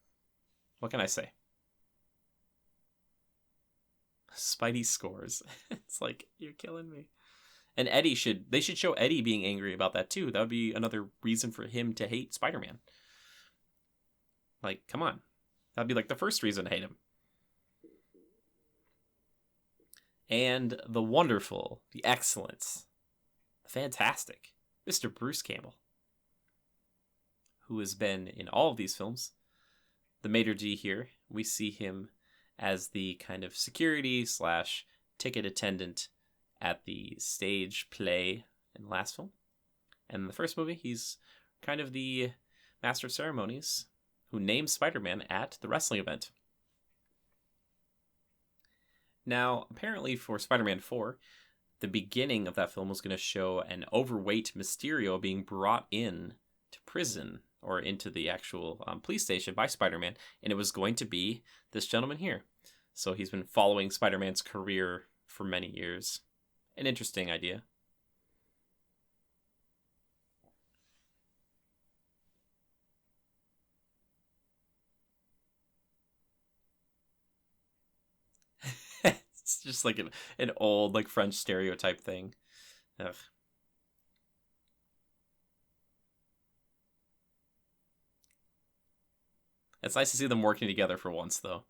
what can I say? Spidey scores. It's like, you're killing me. And they should show Eddie being angry about that too. That would be another reason for him to hate Spider-Man. Like, come on. That'd be like the first reason to hate him. And the wonderful, the excellent, the fantastic Mr. Bruce Campbell, who has been in all of these films. The maitre d' here, we see him as the kind of security / ticket attendant at the stage play in the last film. And in the first movie, he's kind of the master of ceremonies who names Spider-Man at the wrestling event. Now, apparently for Spider-Man 4, the beginning of that film was going to show an overweight Mysterio being brought in to prison or into the actual police station by Spider-Man, and it was going to be this gentleman here. So he's been following Spider-Man's career for many years. An interesting idea. It's just like an old like French stereotype thing. Ugh. It's nice to see them working together for once, though.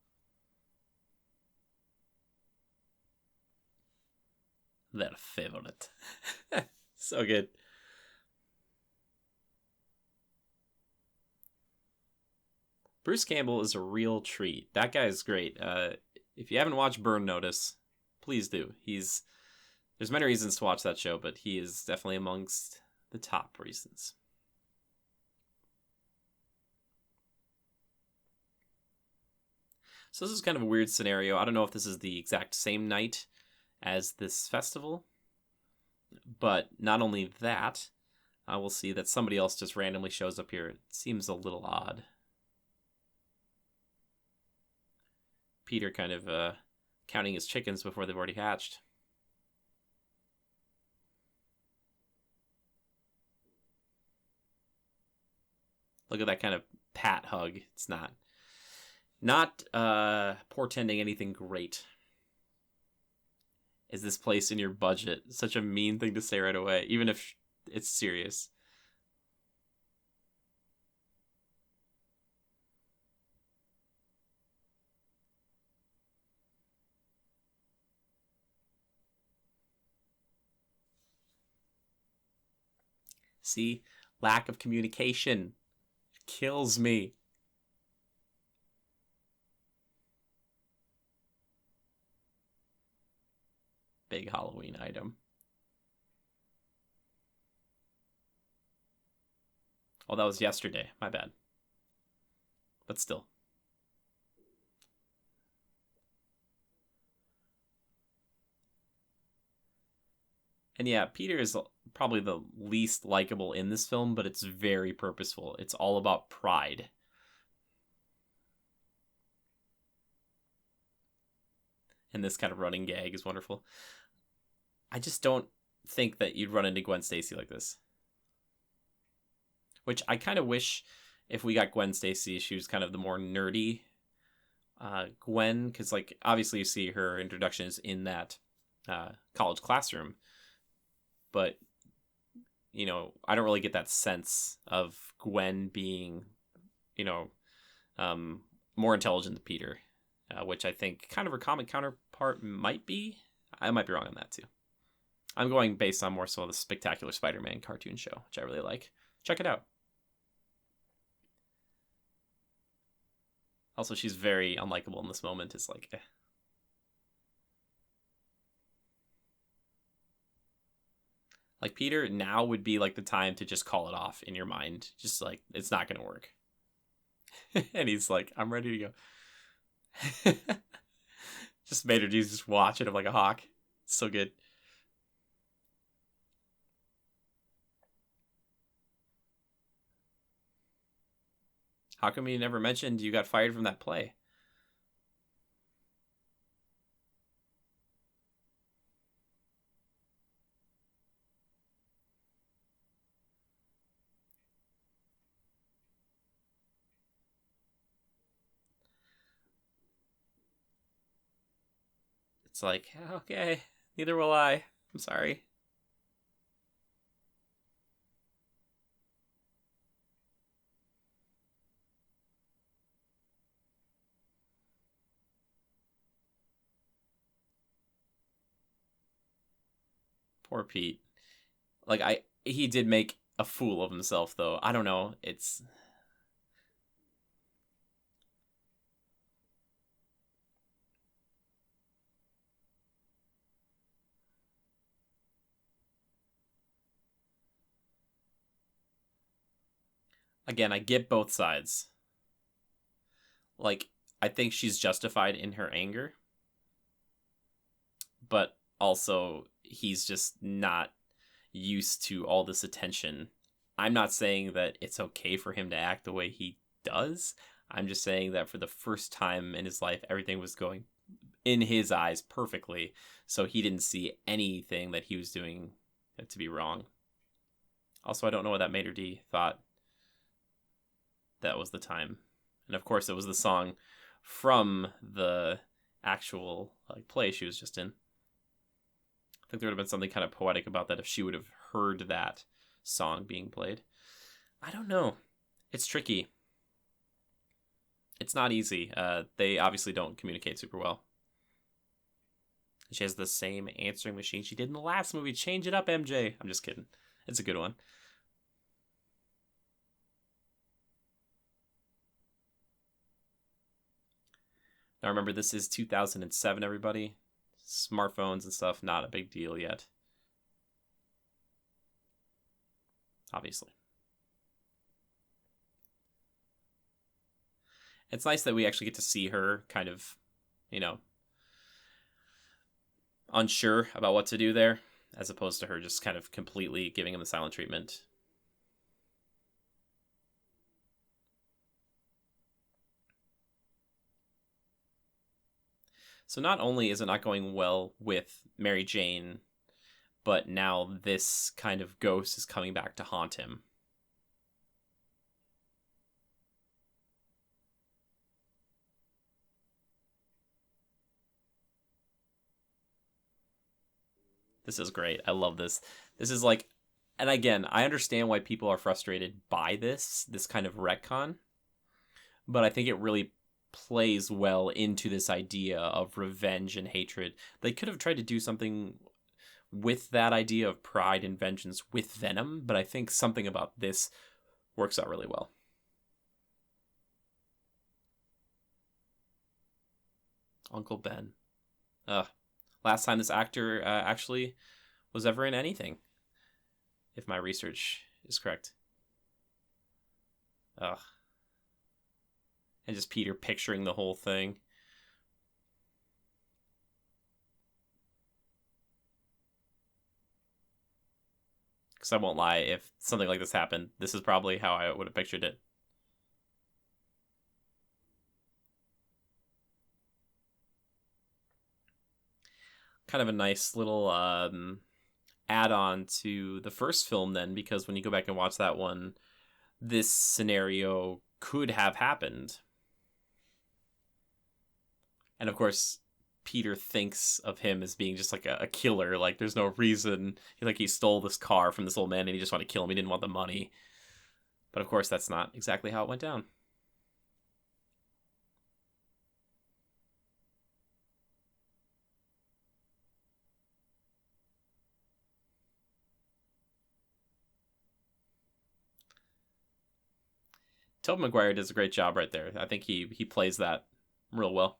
Their favorite. So good. Bruce Campbell is a real treat. That guy is great. If you haven't watched Burn Notice, please do. There's many reasons to watch that show, but he is definitely amongst the top reasons. So this is kind of a weird scenario. I don't know if this is the exact same night as this festival, but not only that, I will see that somebody else just randomly shows up here. It seems a little odd. Peter kind of counting his chickens before they've already hatched. Look at that kind of pat hug. It's not portending anything great. Is this place in your budget? Such a mean thing to say right away, even if it's serious. See? Lack of communication kills me. Big Halloween item. Oh, that was yesterday. My bad. But still. And yeah, Peter is probably the least likable in this film, but it's very purposeful. It's all about pride. And this kind of running gag is wonderful. I just don't think that you'd run into Gwen Stacy like this. Which I kind of wish if we got Gwen Stacy, she was kind of the more nerdy Gwen. Because, like, obviously you see her introductions in that college classroom. But, you know, I don't really get that sense of Gwen being, you know, more intelligent than Peter. Which I think kind of her comic counterpart might be. I might be wrong on that too. I'm going based on more so the Spectacular Spider-Man cartoon show, which I really like. Check it out. Also, she's very unlikable in this moment. It's like, eh. Like, Peter now would be like the time to just call it off in your mind. Just like, it's not going to work. And he's like, I'm ready to go. Just made her just watch it. I'm like a hawk. It's so good. How come you never mentioned you got fired from that play? It's like, okay, neither will I. I'm sorry. Poor Pete. Like, he did make a fool of himself, though. I don't know. It's... Again, I get both sides. Like, I think she's justified in her anger. But also, he's just not used to all this attention. I'm not saying that it's okay for him to act the way he does. I'm just saying that for the first time in his life, everything was going, in his eyes, perfectly. So he didn't see anything that he was doing to be wrong. Also, I don't know what that Mater D thought that was the time. And of course, it was the song from the actual play she was just in. I think there would have been something kind of poetic about that if she would have heard that song being played. I don't know. It's tricky. It's not easy. They obviously don't communicate super well. She has the same answering machine she did in the last movie. Change it up, MJ. I'm just kidding. It's a good one. Now remember, this is 2007, everybody. Smartphones and stuff, not a big deal yet. Obviously. It's nice that we actually get to see her kind of, you know, unsure about what to do there, as opposed to her just kind of completely giving him the silent treatment. So not only is it not going well with Mary Jane, but now this kind of ghost is coming back to haunt him. This is great. I love this. This is like, and again, I understand why people are frustrated by this kind of retcon, but I think it really plays well into this idea of revenge and hatred. They could have tried to do something with that idea of pride and vengeance with Venom, but I think something about this works out really well. Uncle Ben. Last time this actor actually was ever in anything, if my research is correct. Ugh. And just Peter picturing the whole thing. Because I won't lie, if something like this happened, this is probably how I would have pictured it. Kind of a nice little add-on to the first film then, because when you go back and watch that one, this scenario could have happened. And of course, Peter thinks of him as being just like a killer. Like, there's no reason. He stole this car from this old man and he just wanted to kill him. He didn't want the money. But of course, that's not exactly how it went down. Tobey Maguire does a great job right there. I think he plays that real well.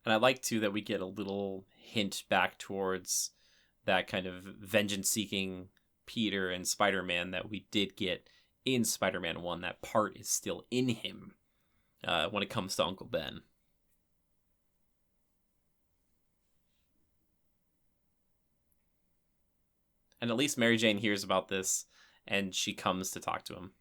And I like, too, that we get a little hint back towards that kind of vengeance-seeking Peter and Spider-Man that we did get in Spider-Man 1. That part is still in him when it comes to Uncle Ben. And at least Mary Jane hears about this, and she comes to talk to him.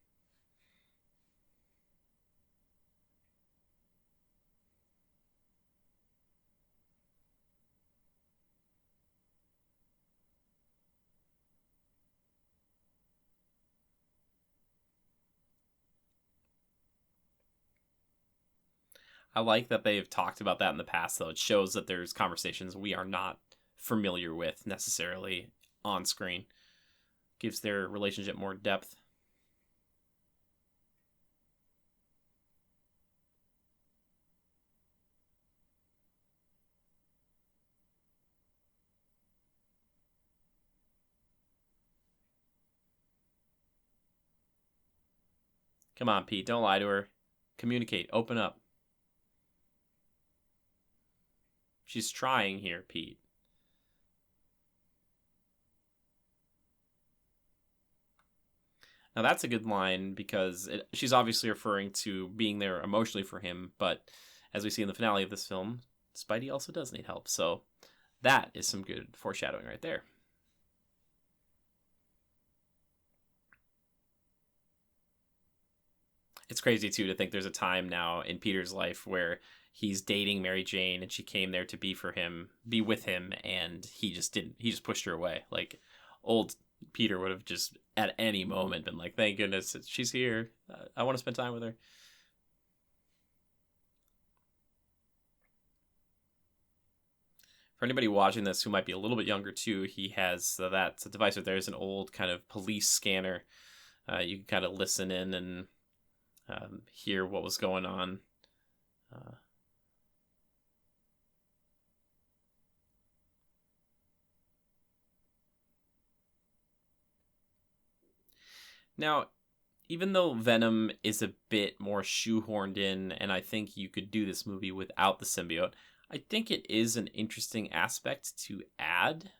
I like that they've talked about that in the past, though. It shows that there's conversations we are not familiar with necessarily on screen. Gives their relationship more depth. Come on, Pete. Don't lie to her. Communicate. Open up. She's trying here, Pete. Now that's a good line because she's obviously referring to being there emotionally for him, but as we see in the finale of this film, Spidey also does need help. So that is some good foreshadowing right there. It's crazy, too, to think there's a time now in Peter's life where he's dating Mary Jane and she came there to be with him, and he just pushed her away. Like, old Peter would have just at any moment been like, thank goodness she's here. I want to spend time with her. For anybody watching this who might be a little bit younger too, he has that device right there is an old kind of police scanner. You can kind of listen in and hear what was going on. Now, even though Venom is a bit more shoehorned in, and I think you could do this movie without the symbiote, I think it is an interesting aspect to add.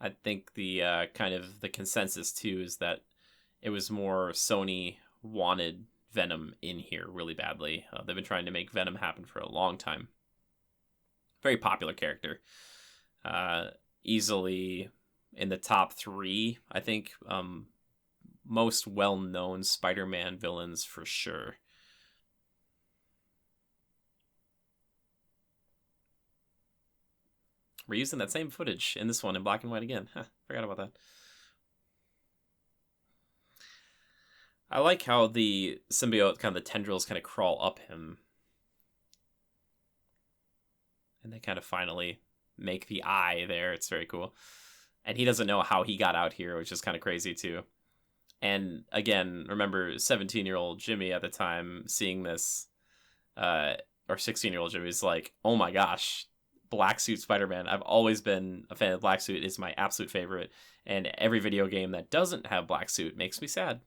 I think the kind of the consensus too is that it was more Sony wanted Venom in here really badly. They've been trying to make Venom happen for a long time. Very popular character. Easily in the top 3, I think. Most well-known Spider-Man villains for sure. We're using that same footage in this one in black and white again. Forgot about that. I like how the symbiote, kind of the tendrils, kind of crawl up him. And they kind of finally make the eye there. It's very cool. And he doesn't know how he got out here, which is kind of crazy too. And again, remember 17-year-old Jimmy at the time seeing this, or 16-year-old Jimmy's like, oh my gosh, Black Suit Spider-Man. I've always been a fan of Black Suit. It's my absolute favorite. And every video game that doesn't have Black Suit makes me sad.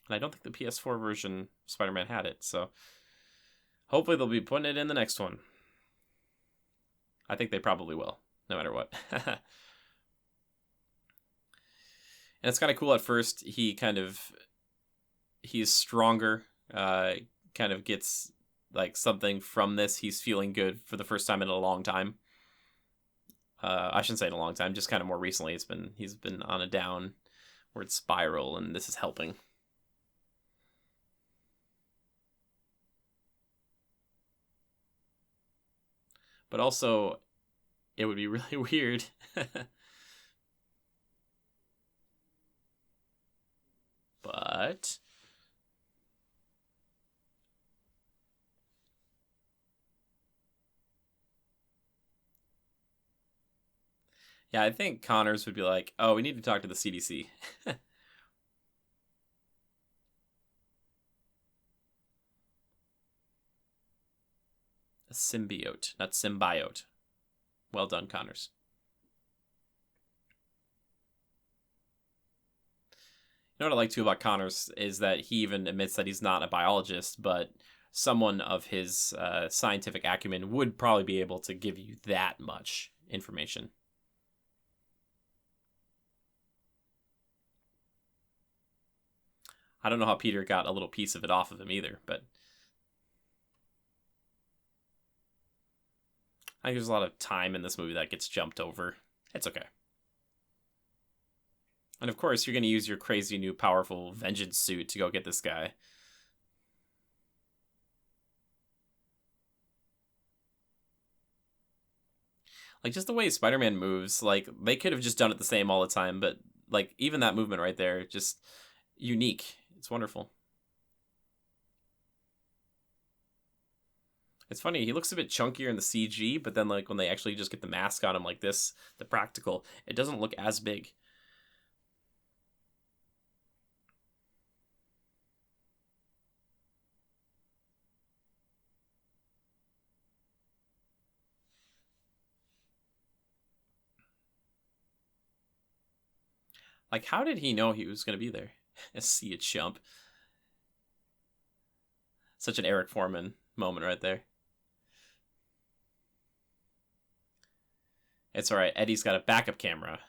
And I don't think the PS4 version of Spider-Man had it. So hopefully they'll be putting it in the next one. I think they probably will, no matter what. And it's kind of cool at first. He's stronger, kind of gets like something from this. He's feeling good for the first time in a long time. I shouldn't say in a long time, just kind of more recently. He's been on a downward spiral, and this is helping. But also, it would be really weird. But yeah, I think Connors would be like, oh, we need to talk to the CDC. A symbiote, not symbiote. Well done, Connors. You know what I like too about Connors is that he even admits that he's not a biologist, but someone of his scientific acumen would probably be able to give you that much information. I don't know how Peter got a little piece of it off of him either, but I think there's a lot of time in this movie that gets jumped over. It's okay. And of course, you're going to use your crazy new powerful vengeance suit to go get this guy. Like, just the way Spider-Man moves, like, they could have just done it the same all the time, but, like, even that movement right there, just unique. It's wonderful. It's funny, he looks a bit chunkier in the CG, but then, like, when they actually just get the mask on him like this, the practical, it doesn't look as big. Like, how did he know he was going to be there? See a chump. Such an Eric Foreman moment right there. It's alright, Eddie's got a backup camera.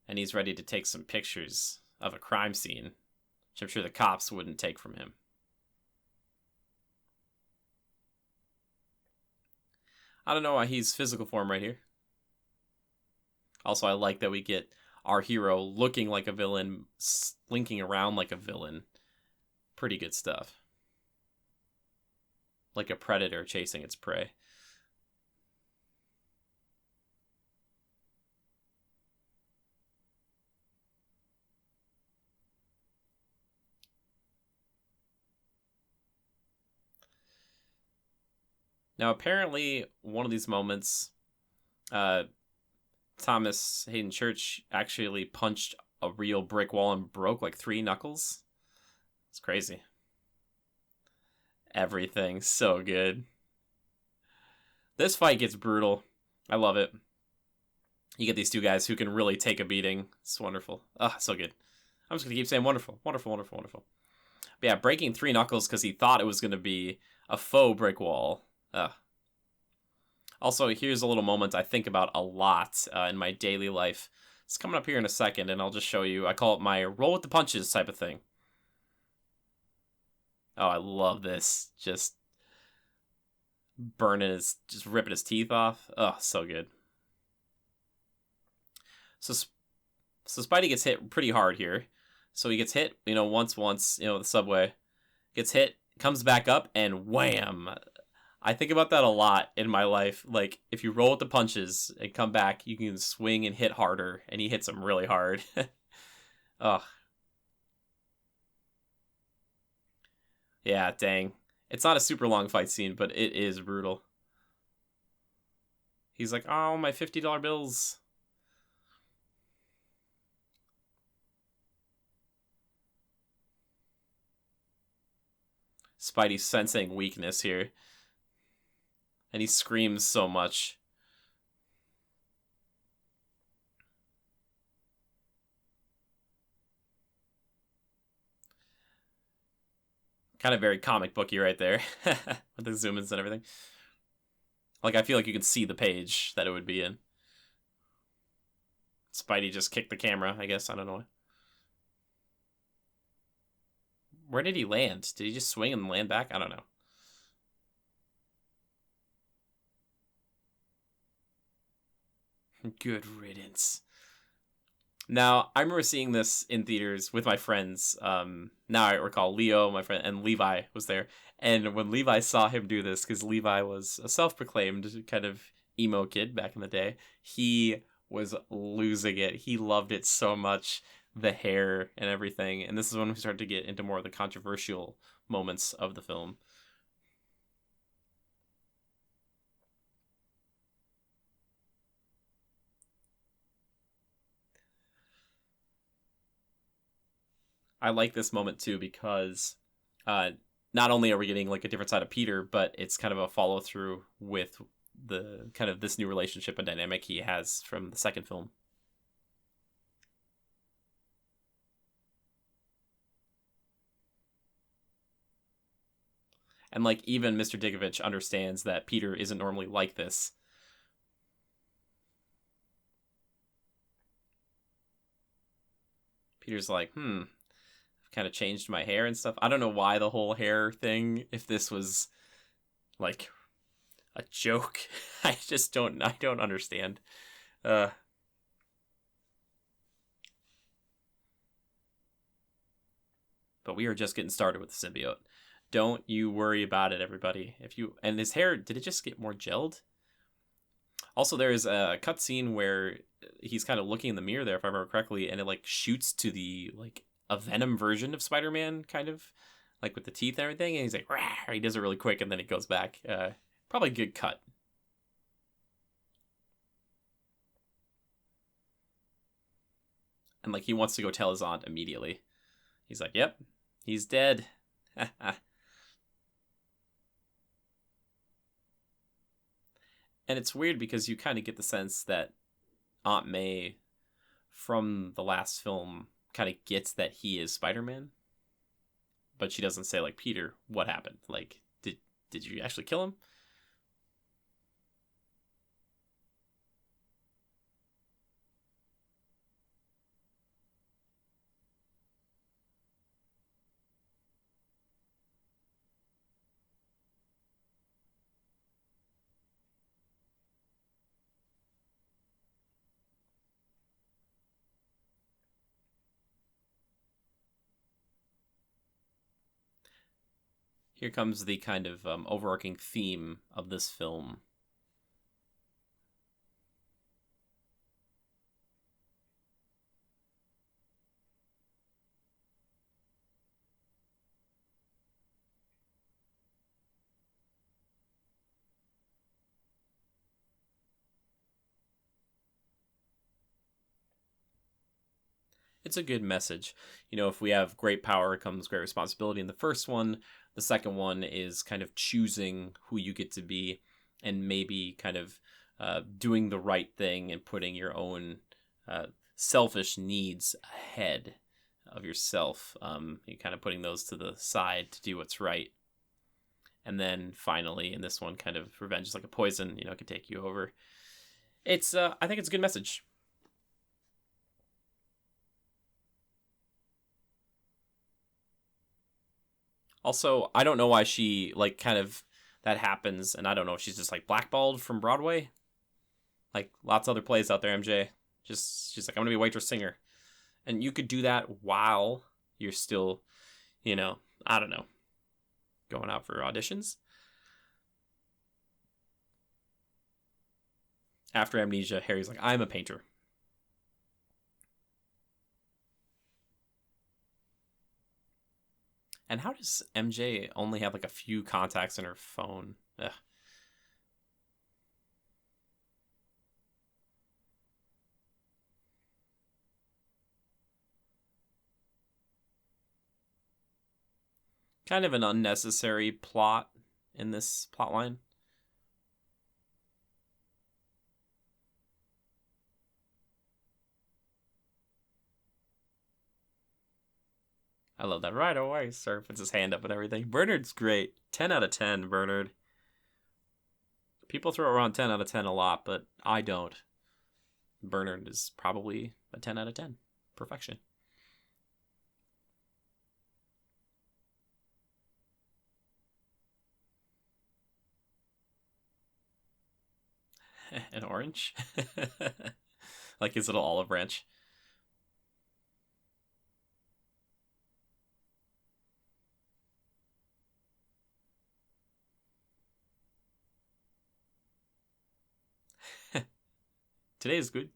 And he's ready to take some pictures of a crime scene, which I'm sure the cops wouldn't take from him. I don't know why he's physical form right here. Also, I like that we get our hero looking like a villain, slinking around like a villain. Pretty good stuff. Like a predator chasing its prey. Now, apparently, one of these moments, Thomas Hayden Church actually punched a real brick wall and broke like 3 knuckles. It's crazy. Everything's so good. This fight gets brutal. I love it. You get these two guys who can really take a beating. It's wonderful. Ah, so good. I'm just going to keep saying wonderful, wonderful, wonderful, wonderful. But yeah, breaking 3 knuckles because he thought it was going to be a faux brick wall. Also, here's a little moment I think about a lot in my daily life. It's coming up here in a second, and I'll just show you. I call it my roll with the punches type of thing. Oh, I love this. Just burning his, just ripping his teeth off. Oh, so good. So, so Spidey gets hit pretty hard here. So he gets hit, once, the subway. Gets hit, comes back up, and wham! I think about that a lot in my life. Like, if you roll with the punches and come back, you can swing and hit harder, and he hits them really hard. Ugh. Yeah, dang. It's not a super long fight scene, but it is brutal. He's like, oh, my $50 bills. Spidey's sensing weakness here. And he screams so much. Kind of very comic booky right there. With the zoom ins and everything. Like, I feel like you can see the page that it would be in. Spidey just kicked the camera, I guess. I don't know why. Where did he land? Did he just swing and land back? I don't know. Good riddance. Now, I remember seeing this in theaters with my friends. Now I recall Leo, my friend, and Levi was there. And when Levi saw him do this, because Levi was a self-proclaimed kind of emo kid back in the day, he was losing it. He loved it so much, the hair and everything. And this is when we started to get into more of the controversial moments of the film. I like this moment too because not only are we getting like a different side of Peter, but it's kind of a follow through with the kind of this new relationship and dynamic he has from the second film. And like even Mr. Digovich understands that Peter isn't normally like this. Peter's like, kind of changed my hair and stuff. I don't know why the whole hair thing, if this was like a joke. I don't understand. But we are just getting started with the symbiote. Don't you worry about it, everybody. And his hair, did it just get more gelled? Also, there's a cutscene where he's kind of looking in the mirror there, if I remember correctly, and it like shoots to the like a Venom version of Spider-Man, kind of like with the teeth and everything, and he's like, rah! He does it really quick, and then it goes back. Probably a good cut. And like he wants to go tell his aunt immediately. He's like, yep, he's dead. And it's weird because you kind of get the sense that Aunt May from the last film kind of gets that he is Spider-Man. But she doesn't say, like, Peter, what happened? Like, did you actually kill him? Here comes the kind of overarching theme of this film. It's a good message. If we have great power comes great responsibility in the first one, the second one is kind of choosing who you get to be and maybe kind of doing the right thing and putting your own selfish needs ahead of yourself. You're kind of putting those to the side to do what's right. And then finally, in this one, kind of revenge is like a poison, it could take you over. I think it's a good message. Also, I don't know why she, like, kind of that happens, and I don't know, she's just like blackballed from Broadway. Like lots of other plays out there, MJ. Just she's like, I'm gonna be a waitress singer. And you could do that while you're still, I don't know, going out for auditions. After Amnesia, Harry's like, I'm a painter. And how does MJ only have like a few contacts in her phone? Ugh. Kind of an unnecessary plot in this plot line. I love that. Right away, sir. Puts his hand up and everything. Bernard's great. 10 out of 10, Bernard. People throw around 10 out of 10 a lot, but I don't. Bernard is probably a 10 out of 10. Perfection. An orange? Like his little olive branch. Today is good.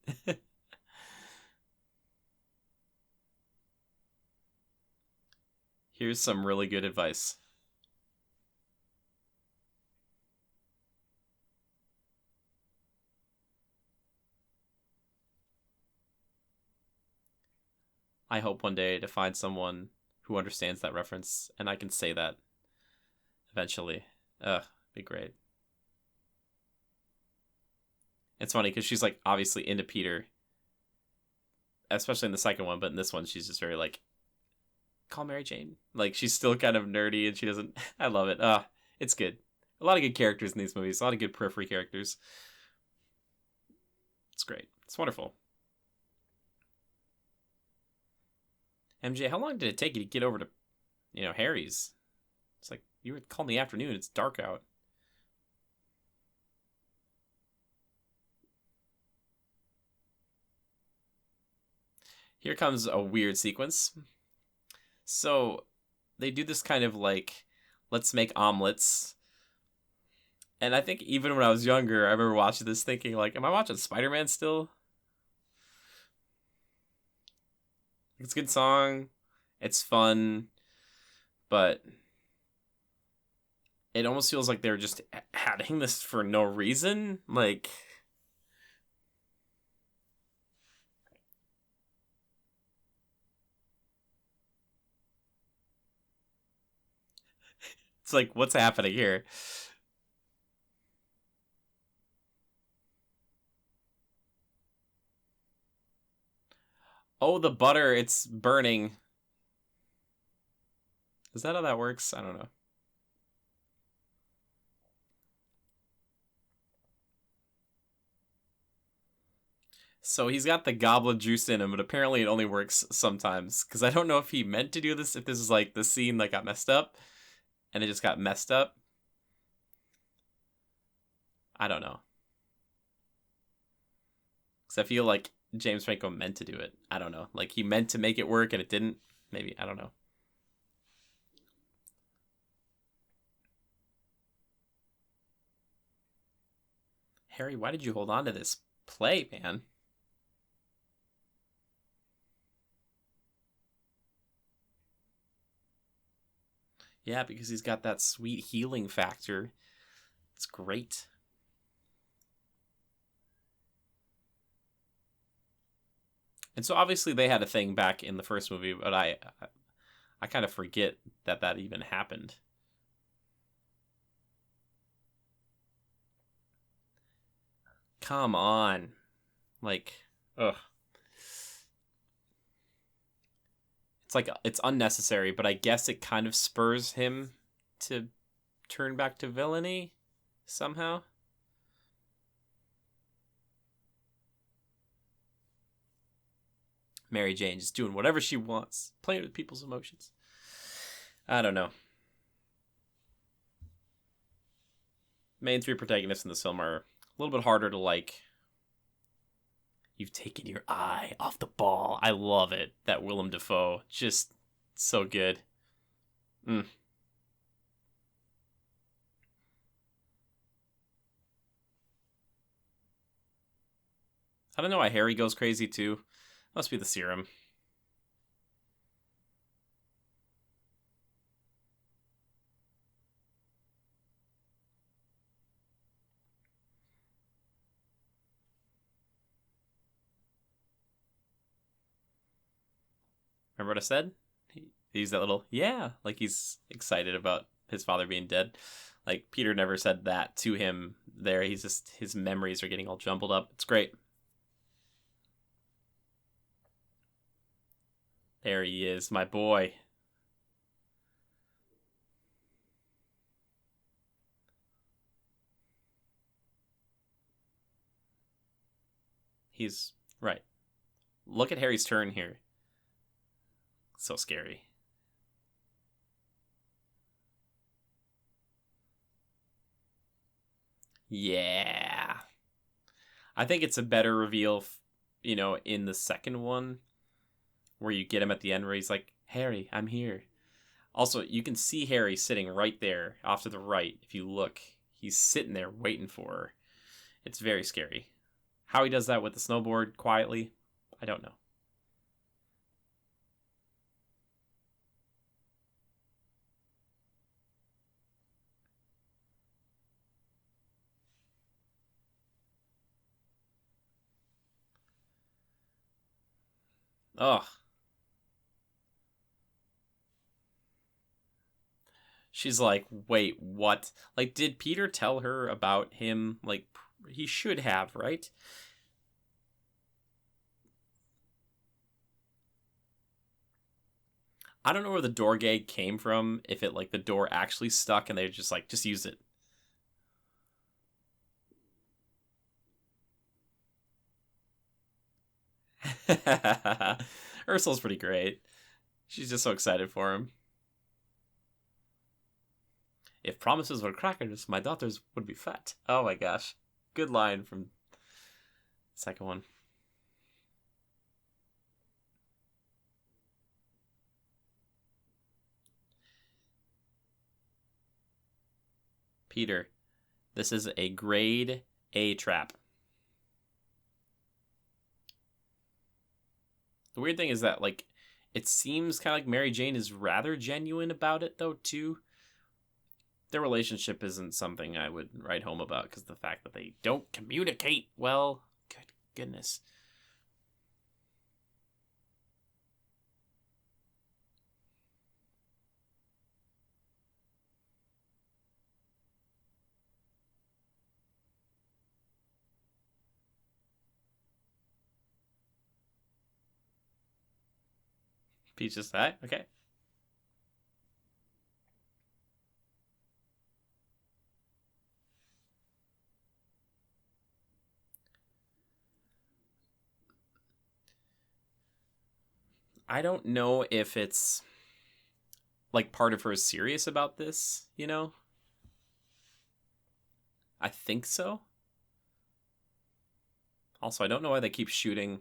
Here's some really good advice. I hope one day to find someone who understands that reference, and I can say that eventually. Be great. It's funny because she's like obviously into Peter, especially in the second one, but in this one she's just very like, call Mary Jane. Like she's still kind of nerdy and she doesn't. I love it. It's good. A lot of good characters in these movies. A lot of good periphery characters. It's great. It's wonderful. MJ, how long did it take you to get over to, Harry's? It's like, you were calling the afternoon. It's dark out. Here comes a weird sequence. So they do this kind of like, let's make omelets. And I think even when I was younger, I remember watching this thinking like, am I watching Spider-Man still? It's a good song. It's fun. But it almost feels like they're just adding this for no reason. Like, it's like, what's happening here? Oh, the butter, it's burning. Is that how that works? I don't know. So he's got the goblet juice in him, but apparently it only works sometimes. Because I don't know if he meant to do this, if this is like the scene that got messed up, and it just got messed up. I don't know. Because I feel like James Franco meant to do it. I don't know. Like he meant to make it work and it didn't. Maybe. I don't know. Harry, why did you hold on to this play, man? Yeah, because he's got that sweet healing factor. It's great. And so obviously they had a thing back in the first movie, but I kind of forget that even happened. Come on. Like, ugh. It's like, it's unnecessary, but I guess it kind of spurs him to turn back to villainy somehow. Mary Jane just doing whatever she wants, playing with people's emotions. I don't know. main three protagonists in this film are a little bit harder to like. You've taken your eye off the ball. I love it. That Willem Dafoe, just so good. Mm. I don't know why Harry goes crazy too. Must be the serum. Remember what I said? He's that little, yeah, like he's excited about his father being dead. Like Peter never said that to him there. He's just, his memories are getting all jumbled up. It's great. There he is, my boy. He's right. Look at Harry's turn here. So scary. Yeah. I think it's a better reveal, in the second one where you get him at the end where he's like, Harry, I'm here. Also, you can see Harry sitting right there off to the right. If you look, he's sitting there waiting for her. It's very scary. How he does that with the snowboard quietly, I don't know. Ugh. She's like, wait, what? Like, did Peter tell her about him? Like, he should have, right? I don't know where the door gag came from. If it, like, the door actually stuck and they just, like, just use it. Ursula's pretty great. She's just so excited for him. If promises were crackers, my daughters would be fat. Oh my gosh. Good line from second one. Peter, this is a grade A trap. The weird thing is that, like, it seems kind of like Mary Jane is rather genuine about it, though, too. Their relationship isn't something I would write home about, because the fact that they don't communicate well, good goodness. Peach is that? Okay. I don't know if it's like part of her is serious about this, I think so. Also, I don't know why they keep shooting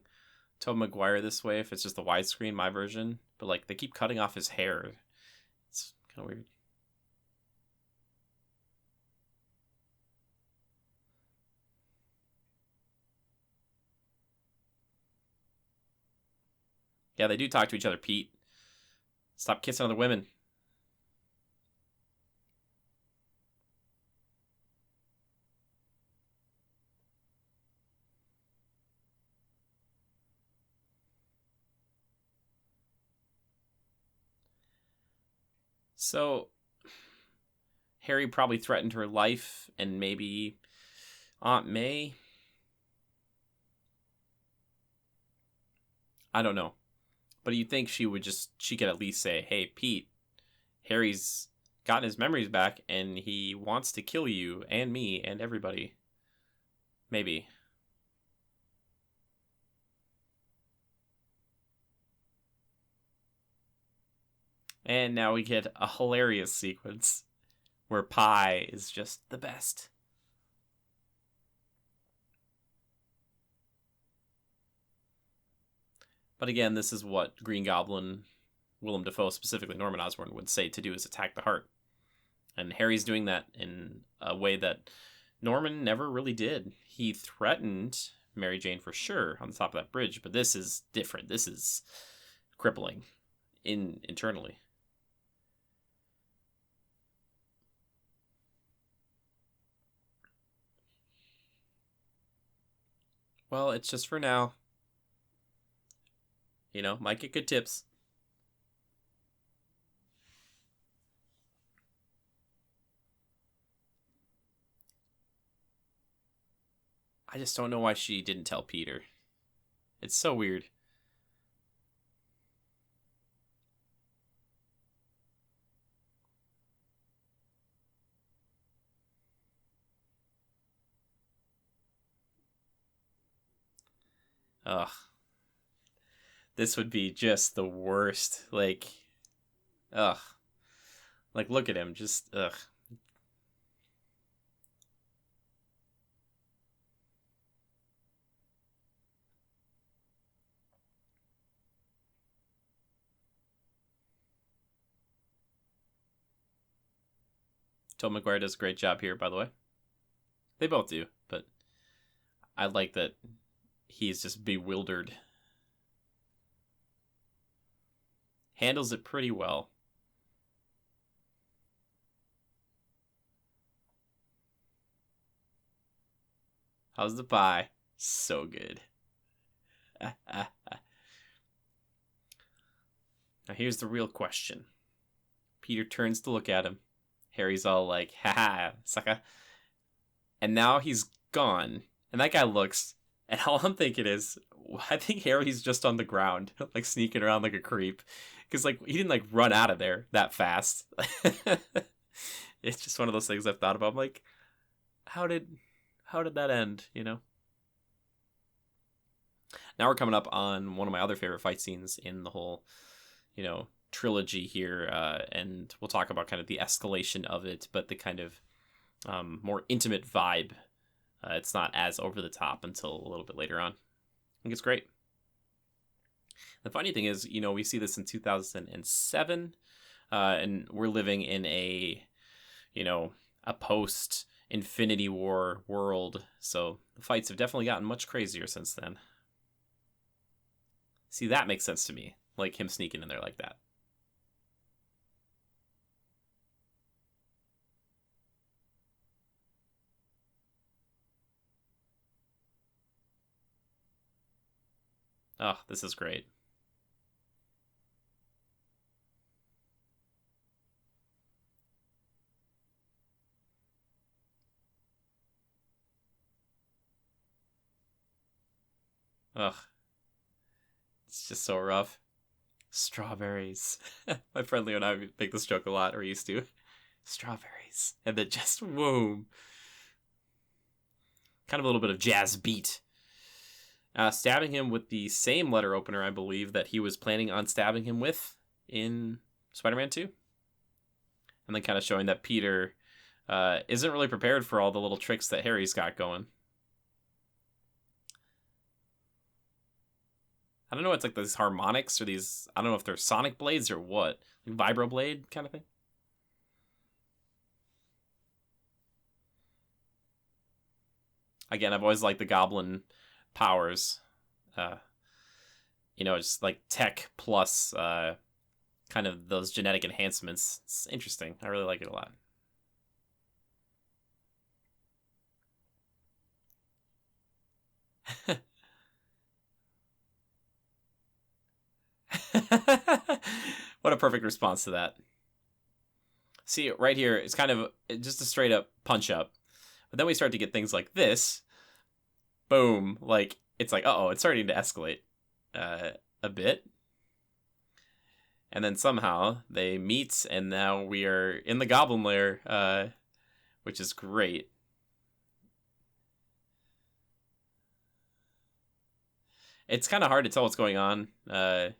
Tobey Maguire this way, if it's just the widescreen, my version. But, like, they keep cutting off his hair. It's kind of weird. Yeah, they do talk to each other, Pete. Stop kissing other women. So, Harry probably threatened her life, and maybe Aunt May. I don't know. But you think she could at least say, hey, Pete, Harry's gotten his memories back, and he wants to kill you, and me, and everybody. Maybe. And now we get a hilarious sequence where Pi is just the best. But again, this is what Green Goblin, Willem Dafoe, specifically Norman Osborn, would say to do, is attack the heart. And Harry's doing that in a way that Norman never really did. He threatened Mary Jane for sure on the top of that bridge, but this is different. This is crippling internally. Well, it's just for now. Might get good tips. I just don't know why she didn't tell Peter. It's so weird. Ugh. This would be just the worst. Ugh. Look at him. Just, ugh. Tom McGuire does a great job here, by the way. They both do, but I like that he's just bewildered. Handles it pretty well. How's the pie? So good. Now here's the real question. Peter turns to look at him. Harry's all like, haha, sucker. And now he's gone. And that guy looks, and all I'm thinking is, I think Harry's just on the ground, sneaking around like a creep. Because, he didn't, run out of there that fast. It's just one of those things I've thought about. I'm like, how did that end, Now we're coming up on one of my other favorite fight scenes in the whole, trilogy here, and we'll talk about kind of the escalation of it, but the kind of more intimate vibe. It's not as over the top until a little bit later on. I think it's great. The funny thing is, we see this in 2007, and we're living in a post Infinity War world, so the fights have definitely gotten much crazier since then. See, that makes sense to me, him sneaking in there like that. Oh, this is great. Ugh. It's just so rough. Strawberries. My friend Leo and I make this joke a lot, or used to. Strawberries. And then just, boom. Kind of a little bit of jazz beat. Stabbing him with the same letter opener, I believe, that he was planning on stabbing him with in Spider-Man 2. And then kind of showing that Peter isn't really prepared for all the little tricks that Harry's got going. I don't know, it's these harmonics or these, I don't know if they're sonic blades or what. Vibro blade kind of thing. Again, I've always liked the goblin powers. Just tech plus kind of those genetic enhancements. It's interesting. I really like it a lot. What a perfect response to that. See, right here, it's kind of just a straight up punch up. But then we start to get things like this. Boom. It's uh-oh, it's starting to escalate a bit. And then somehow they meet, and now we are in the Goblin Lair, which is great. It's kind of hard to tell what's going on, but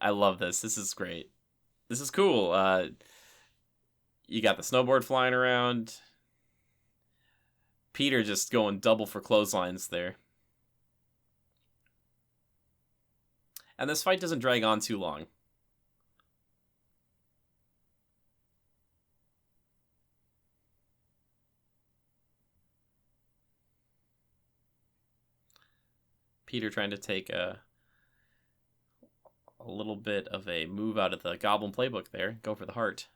I love this. This is great. This is cool. You got the snowboard flying around. Peter just going double for clotheslines there. And this fight doesn't drag on too long. Peter trying to take a little bit of a move out of the Goblin playbook there. Go for the heart.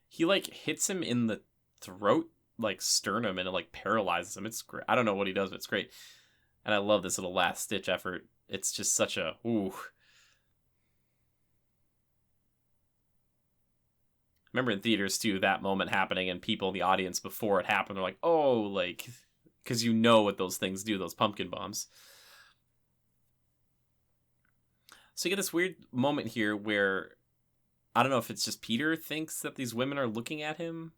He, like, hits him in the throat, like, sternum, and it, like, paralyzes him. It's great. I don't know what he does, but it's great. And I love this little last-ditch effort. It's just such a... ooh. Remember in theaters, too, that moment happening, and people in the audience before it happened are like, oh, like... because you know what those things do, those pumpkin bombs. So you get this weird moment here where... I don't know if it's just Peter thinks that these women are looking at him,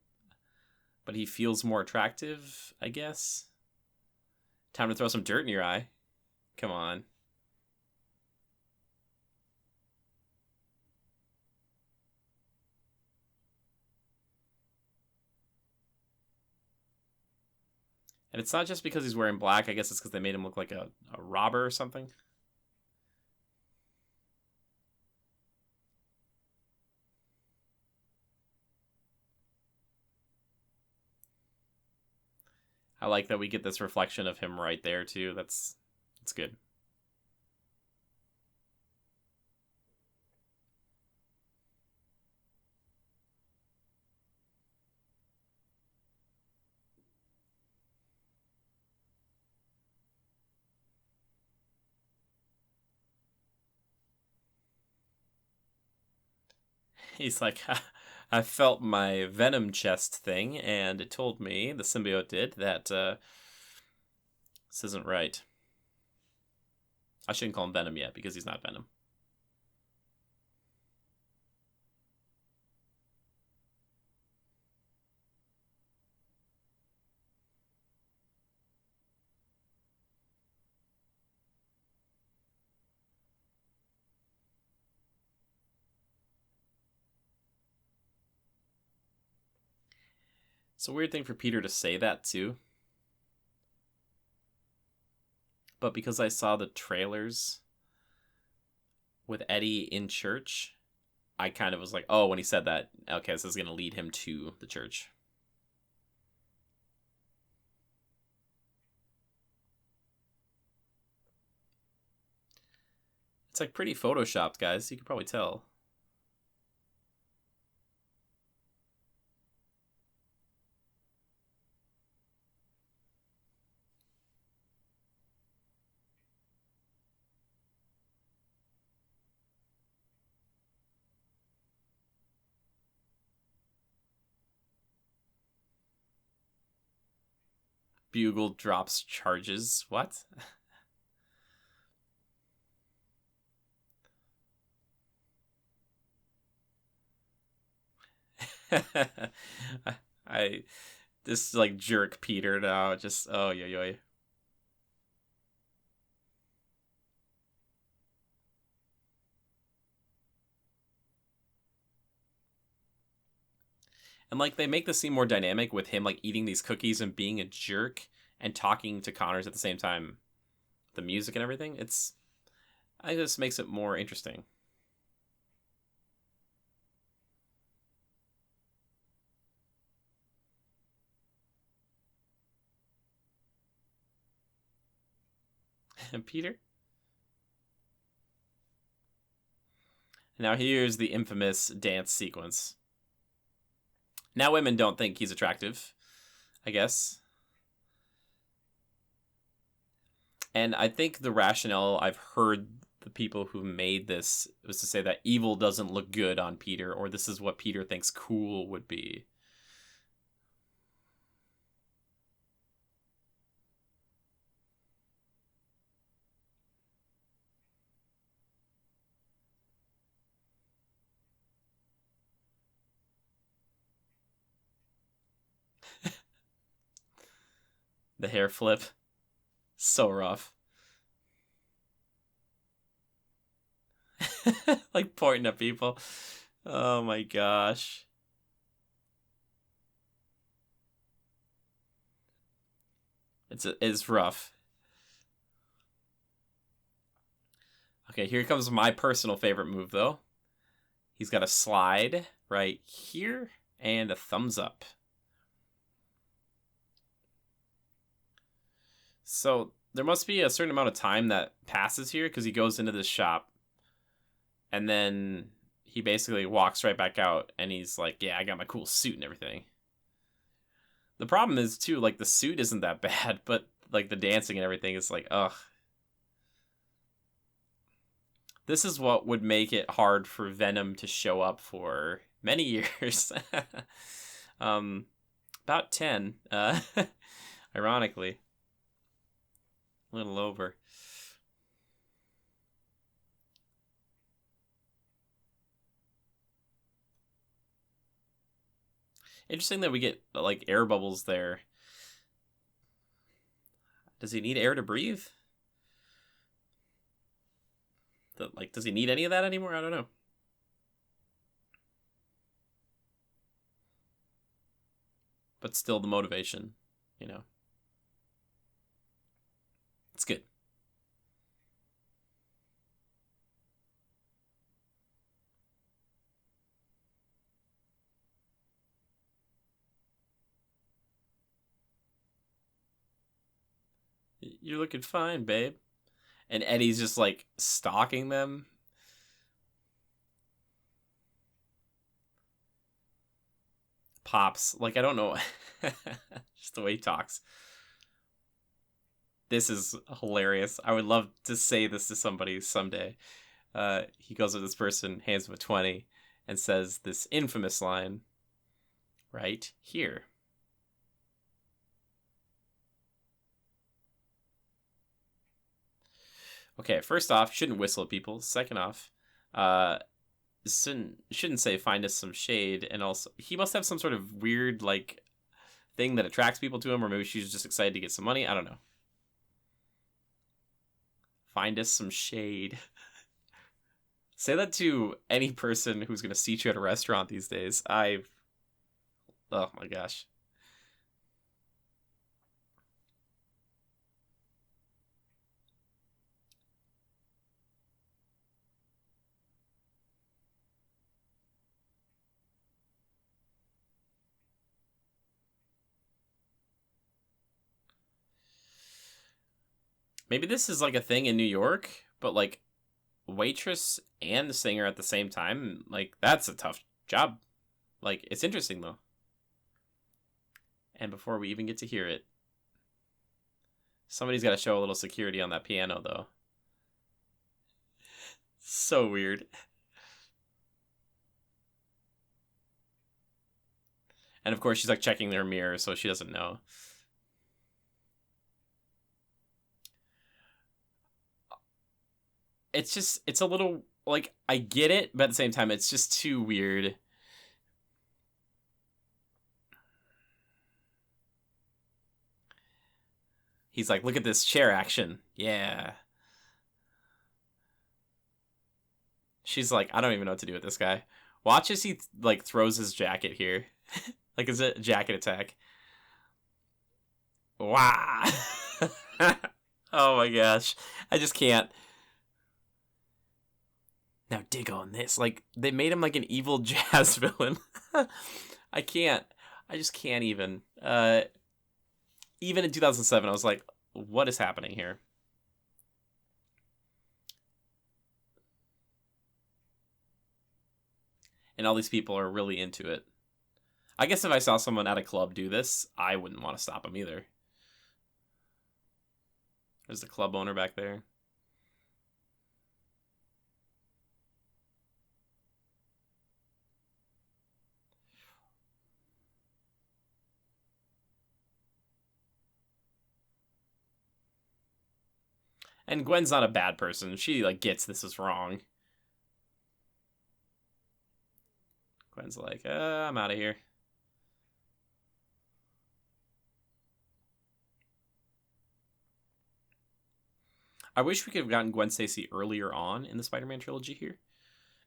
but he feels more attractive, I guess. Time to throw some dirt in your eye. Come on. And it's not just because he's wearing black. I guess it's because they made him look like a robber or something. I like that we get this reflection of him right there, too. That's good. He's like, I felt my venom chest thing, and it told me, the symbiote did, that this isn't right. I shouldn't call him Venom yet, because he's not Venom. It's a weird thing for Peter to say that, too. But because I saw the trailers with Eddie in church, I kind of was like, oh, when he said that, okay, this is going to lead him to the church. It's like pretty photoshopped, guys. You can probably tell. Bugle drops charges. What? I this like jerk Peter now. Just oh yo yo. And like they make the scene more dynamic with him like eating these cookies and being a jerk and talking to Connors at the same time. The music and everything. I think this makes it more interesting. And Peter? Now here's the infamous dance sequence. Now women don't think he's attractive, I guess. And I think the rationale I've heard the people who made this was to say that evil doesn't look good on Peter, or this is what Peter thinks cool would be. The hair flip. So rough. Like pointing at people. Oh my gosh. It's rough. Okay, here comes my personal favorite move, though. He's got a slide right here and a thumbs up. So there must be a certain amount of time that passes here because he goes into this shop and then he basically walks right back out and he's like, yeah, I got my cool suit and everything. The problem is, too, like, the suit isn't that bad, but, like, the dancing and everything is like, ugh. This is what would make it hard for Venom to show up for many years. About 10, ironically. A little over. Interesting that we get, like, air bubbles there. Does he need air to breathe? Like, does he need any of that anymore? I don't know. But still the motivation, you know. It's good. You're looking fine, babe. And Eddie's just, like, stalking them. Pops. Like, I don't know. Just the way he talks. This is hilarious. I would love to say this to somebody someday. He goes with this person, hands him a 20, and says this infamous line right here. Okay, first off, shouldn't whistle at people. Second off, shouldn't say find us some shade. And also, he must have some sort of weird, like, thing that attracts people to him, or maybe she's just excited to get some money. I don't know. Find us some shade. Say that to any person who's going to seat you at a restaurant these days. Oh my gosh. Maybe this is like a thing in New York, but like waitress and the singer at the same time, like that's a tough job. Like, it's interesting though. And before we even get to hear it, somebody's got to show a little security on that piano though. So weird. And of course she's like checking their mirror so she doesn't know. It's a little, like, I get it, but at the same time, it's just too weird. He's like, look at this chair action. Yeah. She's like, I don't even know what to do with this guy. Watch as he, like, throws his jacket here. Like, it's a jacket attack. Wow. Oh my gosh. I just can't. Now dig on this. Like, they made him like an evil jazz villain. I can't. I just can't even. Even in 2007, I was like, what is happening here? And all these people are really into it. I guess if I saw someone at a club do this, I wouldn't want to stop them either. There's the club owner back there. And Gwen's not a bad person. She, like, gets this is wrong. Gwen's like, I'm out of here. I wish we could have gotten Gwen Stacy earlier on in the Spider-Man trilogy here,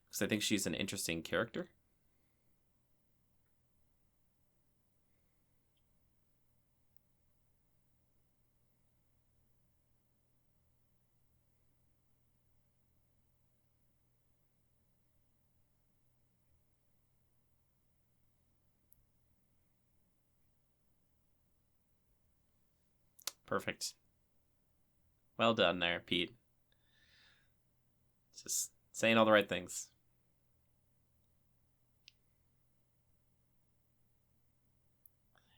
because I think she's an interesting character. Perfect. Well done there, Pete. Just saying all the right things.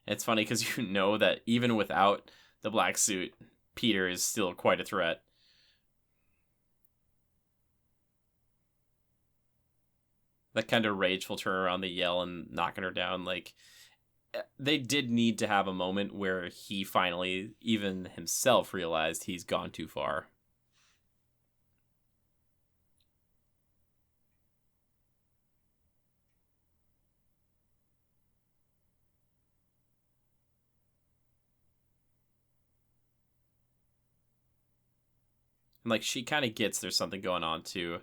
It's funny because you know that even without the black suit, Peter is still quite a threat. That kind of rageful turn around the yell and knocking her down, like, they did need to have a moment where he finally, even himself, realized he's gone too far. And, like, she kind of gets there's something going on, too.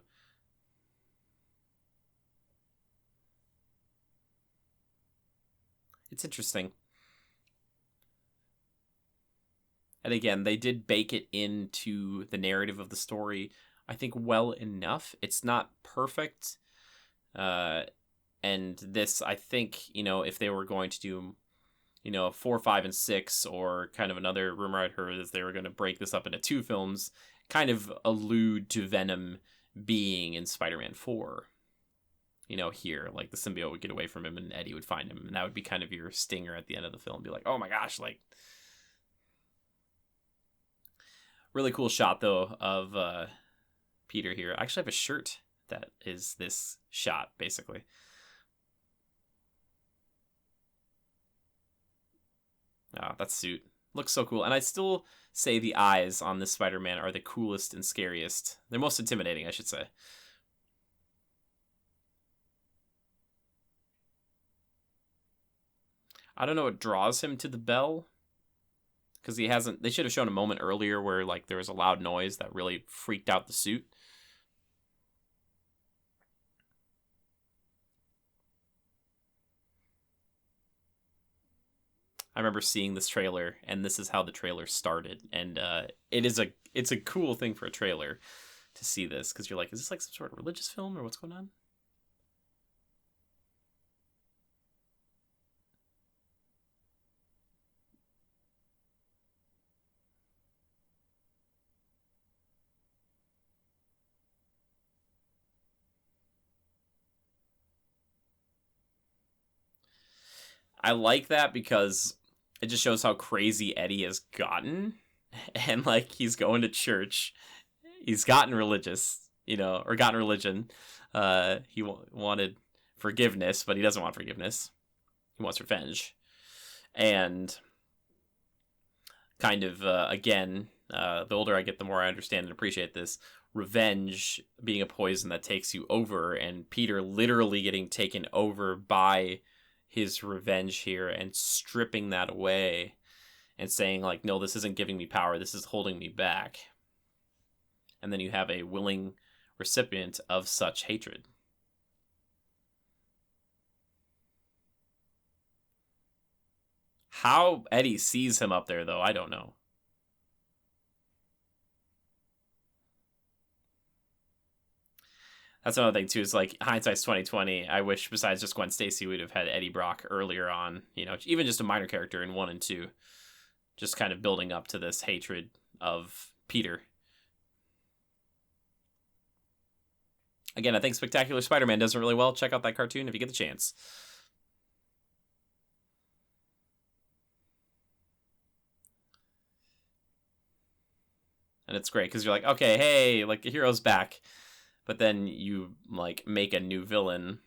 It's interesting. And again, they did bake it into the narrative of the story, I think, well enough. It's not perfect. And this, I think, if they were going to do, 4, 5, and 6, or kind of another rumor I'd heard is they were going to break this up into 2 films, kind of allude to Venom being in Spider-Man 4. Here, like, the symbiote would get away from him and Eddie would find him, and that would be kind of your stinger at the end of the film. Be like, oh my gosh, like, really cool shot, though, of Peter here. I actually have a shirt that is this shot, basically. That suit looks so cool. And I still say the eyes on this Spider-Man are the coolest and scariest. They're most intimidating, I should say. I don't know what draws him to the bell, because he hasn't. They should have shown a moment earlier where, like, there was a loud noise that really freaked out the suit. I remember seeing this trailer, and this is how the trailer started, and it's a cool thing for a trailer to see this, because you're like, is this like some sort of religious film or what's going on? I like that because it just shows how crazy Eddie has gotten. And, like, he's going to church. He's gotten religious, or gotten religion. He wanted forgiveness, but he doesn't want forgiveness. He wants revenge. And kind of, again, the older I get, the more I understand and appreciate this. Revenge being a poison that takes you over, and Peter literally getting taken over by his revenge here and stripping that away and saying, like, no, this isn't giving me power, this is holding me back. And then you have a willing recipient of such hatred. How Eddie sees him up there, though, I don't know. That's another thing, too, is, like, hindsight's 2020. I wish, besides just Gwen Stacy, we'd have had Eddie Brock earlier on, even just a minor character in 1 and 2. Just kind of building up to this hatred of Peter. Again, I think Spectacular Spider-Man does it really well. Check out that cartoon if you get the chance. And it's great, because you're like, okay, hey, like, the hero's back. But then you, like, make a new villain.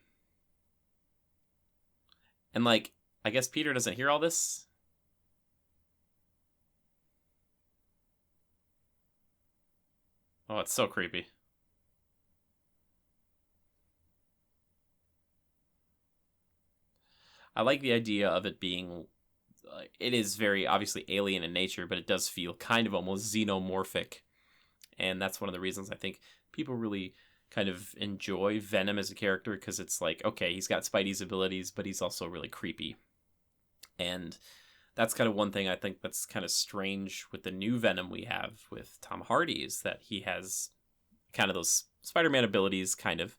And, like, I guess Peter doesn't hear all this. Oh, it's so creepy. I like the idea of it being... it is very obviously alien in nature, but it does feel kind of almost xenomorphic. And that's one of the reasons I think people really kind of enjoy Venom as a character, because it's like, okay, he's got Spidey's abilities, but he's also really creepy. And that's kind of one thing I think that's kind of strange with the new Venom we have with Tom Hardy, is that he has kind of those Spider-Man abilities, kind of,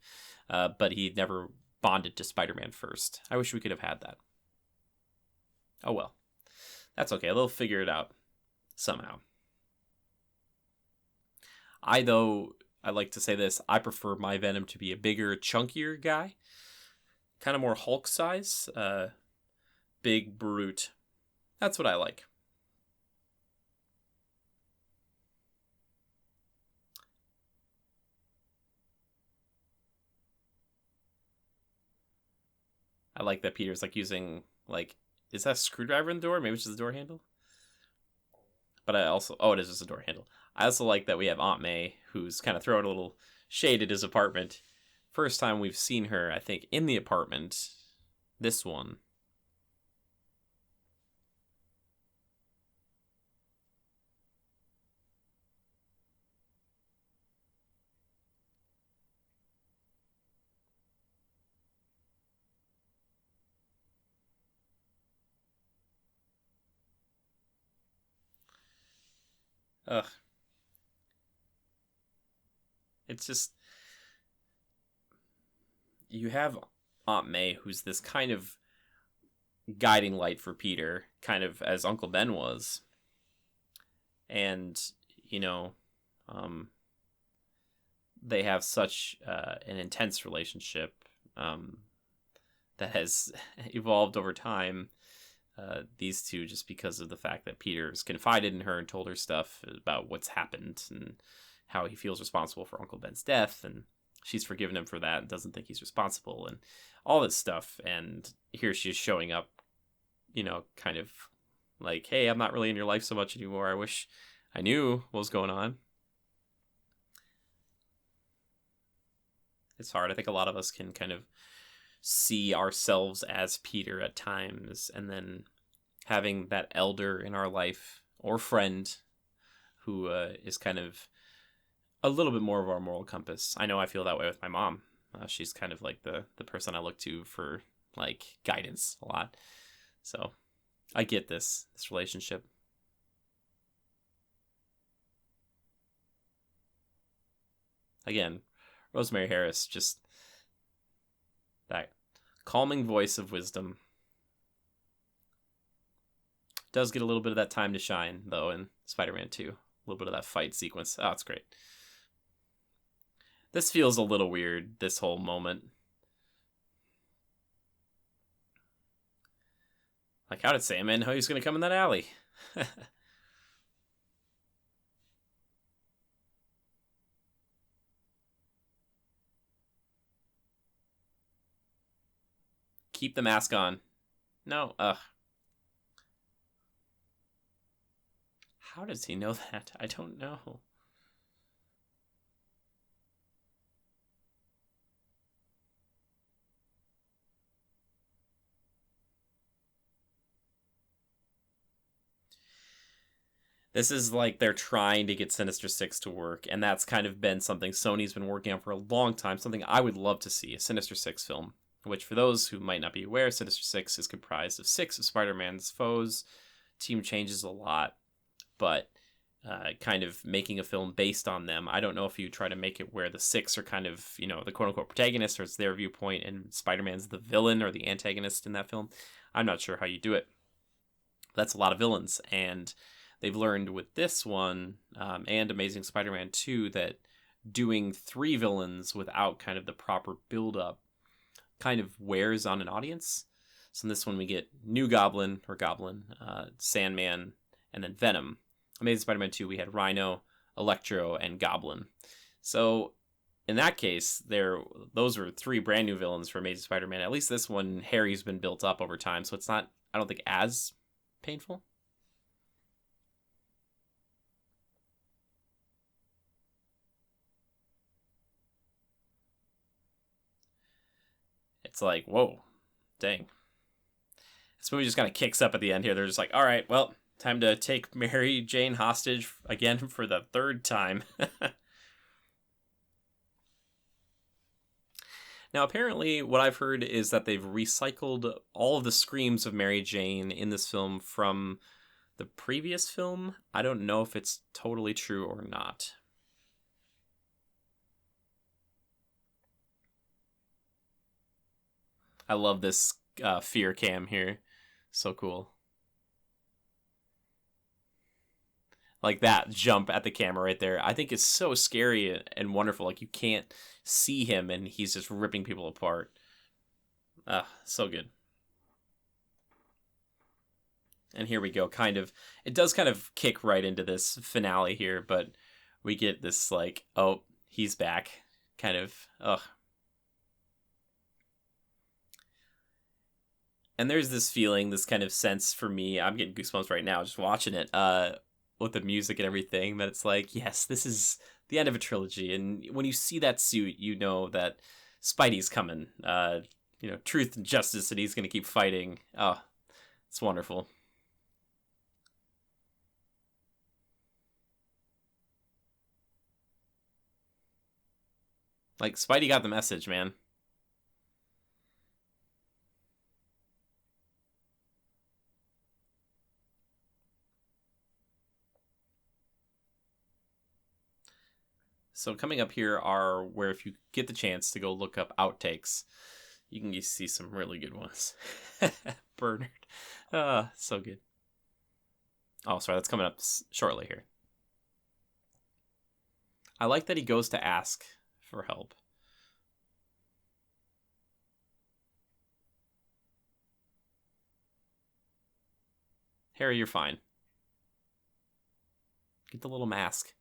but he never bonded to Spider-Man first. I wish we could have had that. Oh well. That's okay, they'll figure it out. somehow. I like to say this, I prefer my Venom to be a bigger, chunkier guy. Kind of more Hulk size. Big brute. That's what I like. I like that Peter's like using like, is that a screwdriver in the door? Maybe it's just the door handle. But I also, oh, it is just a door handle. I also like that we have Aunt May, who's kind of throwing a little shade at his apartment. First time we've seen her, I think, in the apartment. This one. Ugh. It's just, you have Aunt May, who's this kind of guiding light for Peter, kind of as Uncle Ben was. And, you know, they have such an intense relationship that has evolved over time. These two, just because of the fact that Peter's confided in her and told her stuff about what's happened and how he feels responsible for Uncle Ben's death, and she's forgiven him for that and doesn't think he's responsible, and all this stuff. And here she is showing up, kind of like, hey, I'm not really in your life so much anymore. I wish I knew what was going on. It's hard. I think a lot of us can kind of see ourselves as Peter at times, and then having that elder in our life or friend who is kind of a little bit more of our moral compass. I know I feel that way with my mom. She's kind of like the person I look to for like guidance a lot. So I get this relationship. Again, Rosemary Harris, just that calming voice of wisdom. Does get a little bit of that time to shine, though, in Spider-Man 2. A little bit of that fight sequence. Oh, it's great. This feels a little weird, this whole moment. Like, how did Sandman know he was going to come in that alley? Keep the mask on. No, How does he know that? I don't know. This is like they're trying to get Sinister Six to work, and that's kind of been something Sony's been working on for a long time, something I would love to see, a Sinister Six film, which for those who might not be aware, Sinister Six is comprised of 6 of Spider-Man's foes. Team changes a lot, but kind of making a film based on them. I don't know if you try to make it where the 6 are kind of, the quote-unquote protagonist, or it's their viewpoint, and Spider-Man's the villain or the antagonist in that film. I'm not sure how you do it. That's a lot of villains, and they've learned with this one and Amazing Spider-Man 2 that doing 3 villains without kind of the proper build-up kind of wears on an audience. So in this one we get New Goblin, Sandman, and then Venom. Amazing Spider-Man 2, we had Rhino, Electro, and Goblin. So in that case, those were 3 brand new villains for Amazing Spider-Man. At least this one, Harry's been built up over time, so it's not, I don't think, as painful. It's like, whoa, dang. This movie just kind of kicks up at the end here. They're just like, all right, well, time to take Mary Jane hostage again for the 3rd time. Now, apparently, what I've heard is that they've recycled all of the screams of Mary Jane in this film from the previous film. I don't know if it's totally true or not. I love this fear cam here. So cool. like that jump at the camera right there, I think is so scary and wonderful. Like you can't see him and he's just ripping people apart. So good. And here we go. It does kind of kick right into this finale here, but we get this like, oh, he's back. Kind of, ugh. And there's this feeling, this kind of sense for me. I'm getting goosebumps right now just watching it. With the music and everything, that it's like, yes, this is the end of a trilogy. And when you see that suit, you know that Spidey's coming. Truth and justice, and he's going to keep fighting. Oh, it's wonderful. Like, Spidey got the message, man. So coming up here are where, if you get the chance to go look up outtakes, you can see some really good ones. Bernard. So good. Oh, sorry, that's coming up shortly here. I like that he goes to ask for help. Harry, you're fine. Get the little mask.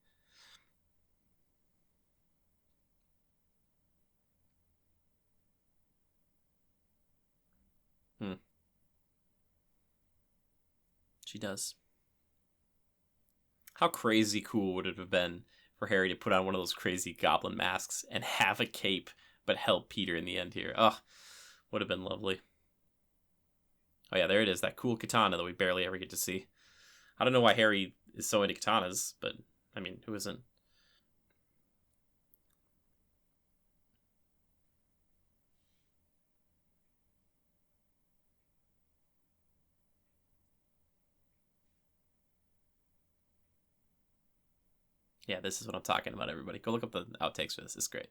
She does. How crazy cool would it have been for Harry to put on one of those crazy goblin masks and have a cape, but help Peter in the end here? Oh, would have been lovely. Oh yeah, there it is, that cool katana that we barely ever get to see. I don't know why Harry is so into katanas, but, I mean, who isn't? Yeah, this is what I'm talking about, everybody. Go look up the outtakes for this. It's great.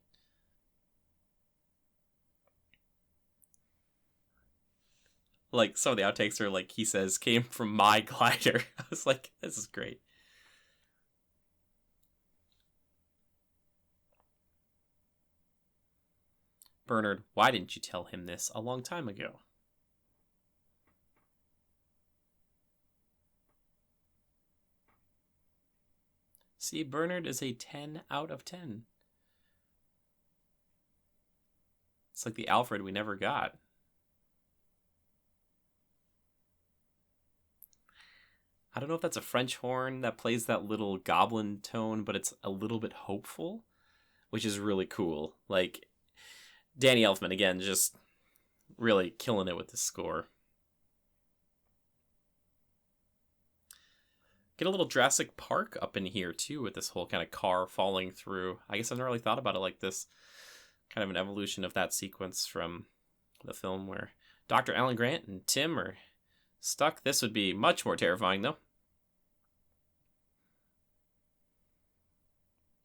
Like, some of the outtakes are like, he says, came from my glider. I was like, this is great. Bernard, why didn't you tell him this a long time ago? See, Bernard is a 10 out of 10. It's like the Alfred we never got. I don't know if that's a French horn that plays that little goblin tone, but it's a little bit hopeful, which is really cool. Like, Danny Elfman, again, just really killing it with the score. Get a little Jurassic Park up in here, too, with this whole kind of car falling through. I guess I've never really thought about it like this. Kind of an evolution of that sequence from the film where Dr. Alan Grant and Tim are stuck. This would be much more terrifying, though.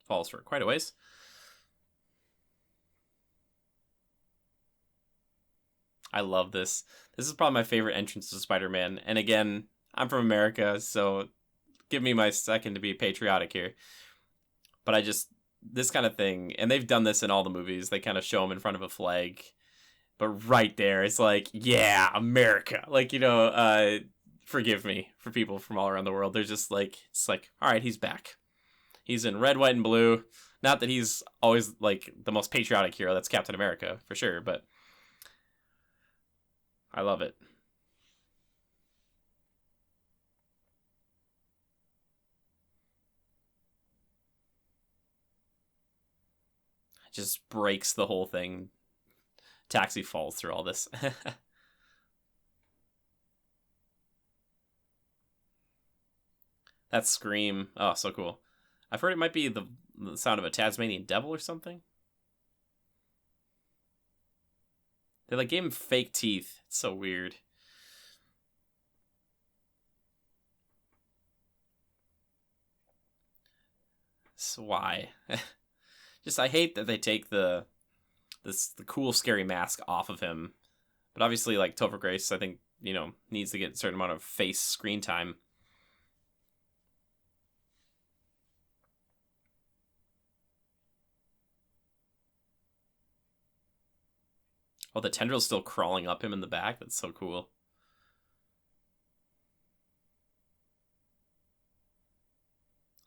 Falls for quite a ways. I love this. This is probably my favorite entrance to Spider-Man. And again, I'm from America, so give me my second to be patriotic here. But this kind of thing, and they've done this in all the movies, they kind of show him in front of a flag. But right there, it's like, yeah, America. Like, forgive me for people from all around the world. They're just like, it's like, all right, he's back. He's in red, white, and blue. Not that he's always, like, the most patriotic hero. That's Captain America, for sure. But I love it. It just breaks the whole thing. Taxi falls through all this. That scream. Oh, so cool. I've heard it might be the sound of a Tasmanian devil or something. They like gave him fake teeth. It's so weird. So why? I hate that they take the cool scary mask off of him. But obviously, like, Topher Grace, I think, needs to get a certain amount of face screen time. Oh, the tendril's still crawling up him in the back. That's so cool.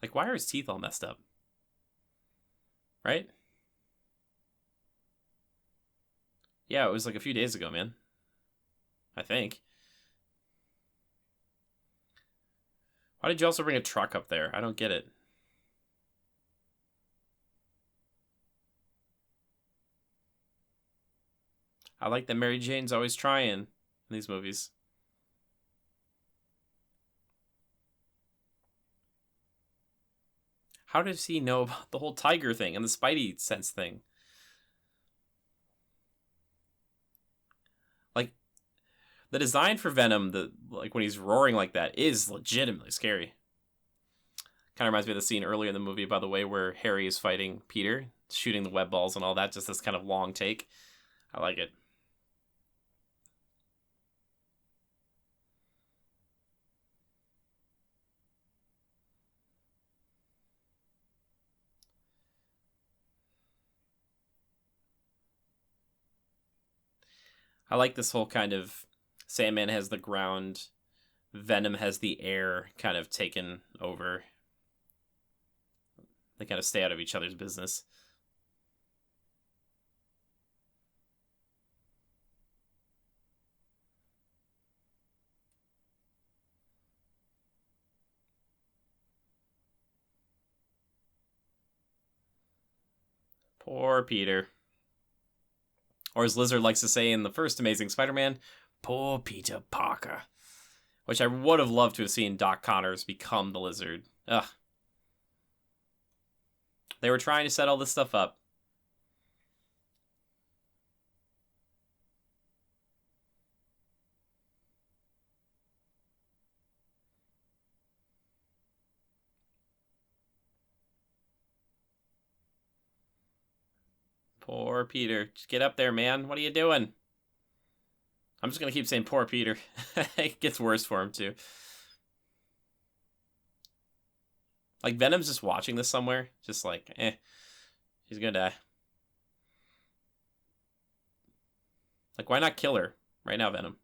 Like, why are his teeth all messed up? Right? Yeah, it was like a few days ago, man. I think. Why did you also bring a truck up there? I don't get it. I like that Mary Jane's always trying in these movies. How does he know about the whole tiger thing and the Spidey sense thing? Like, the design for Venom, like when he's roaring like that, is legitimately scary. Kind of reminds me of the scene earlier in the movie, by the way, where Harry is fighting Peter, shooting the web balls and all that. Just this kind of long take. I like it. I like this whole kind of Sandman has the ground, Venom has the air kind of taken over. They kind of stay out of each other's business. Poor Peter. Or as Lizard likes to say in the first Amazing Spider-Man, poor Peter Parker. Which I would have loved to have seen Doc Connors become the Lizard. Ugh. They were trying to set all this stuff up. Poor Peter. Just get up there, man. What are you doing? I'm just going to keep saying poor Peter. It gets worse for him, too. Like, Venom's just watching this somewhere. Just like, he's going to die. Like, why not kill her right now, Venom?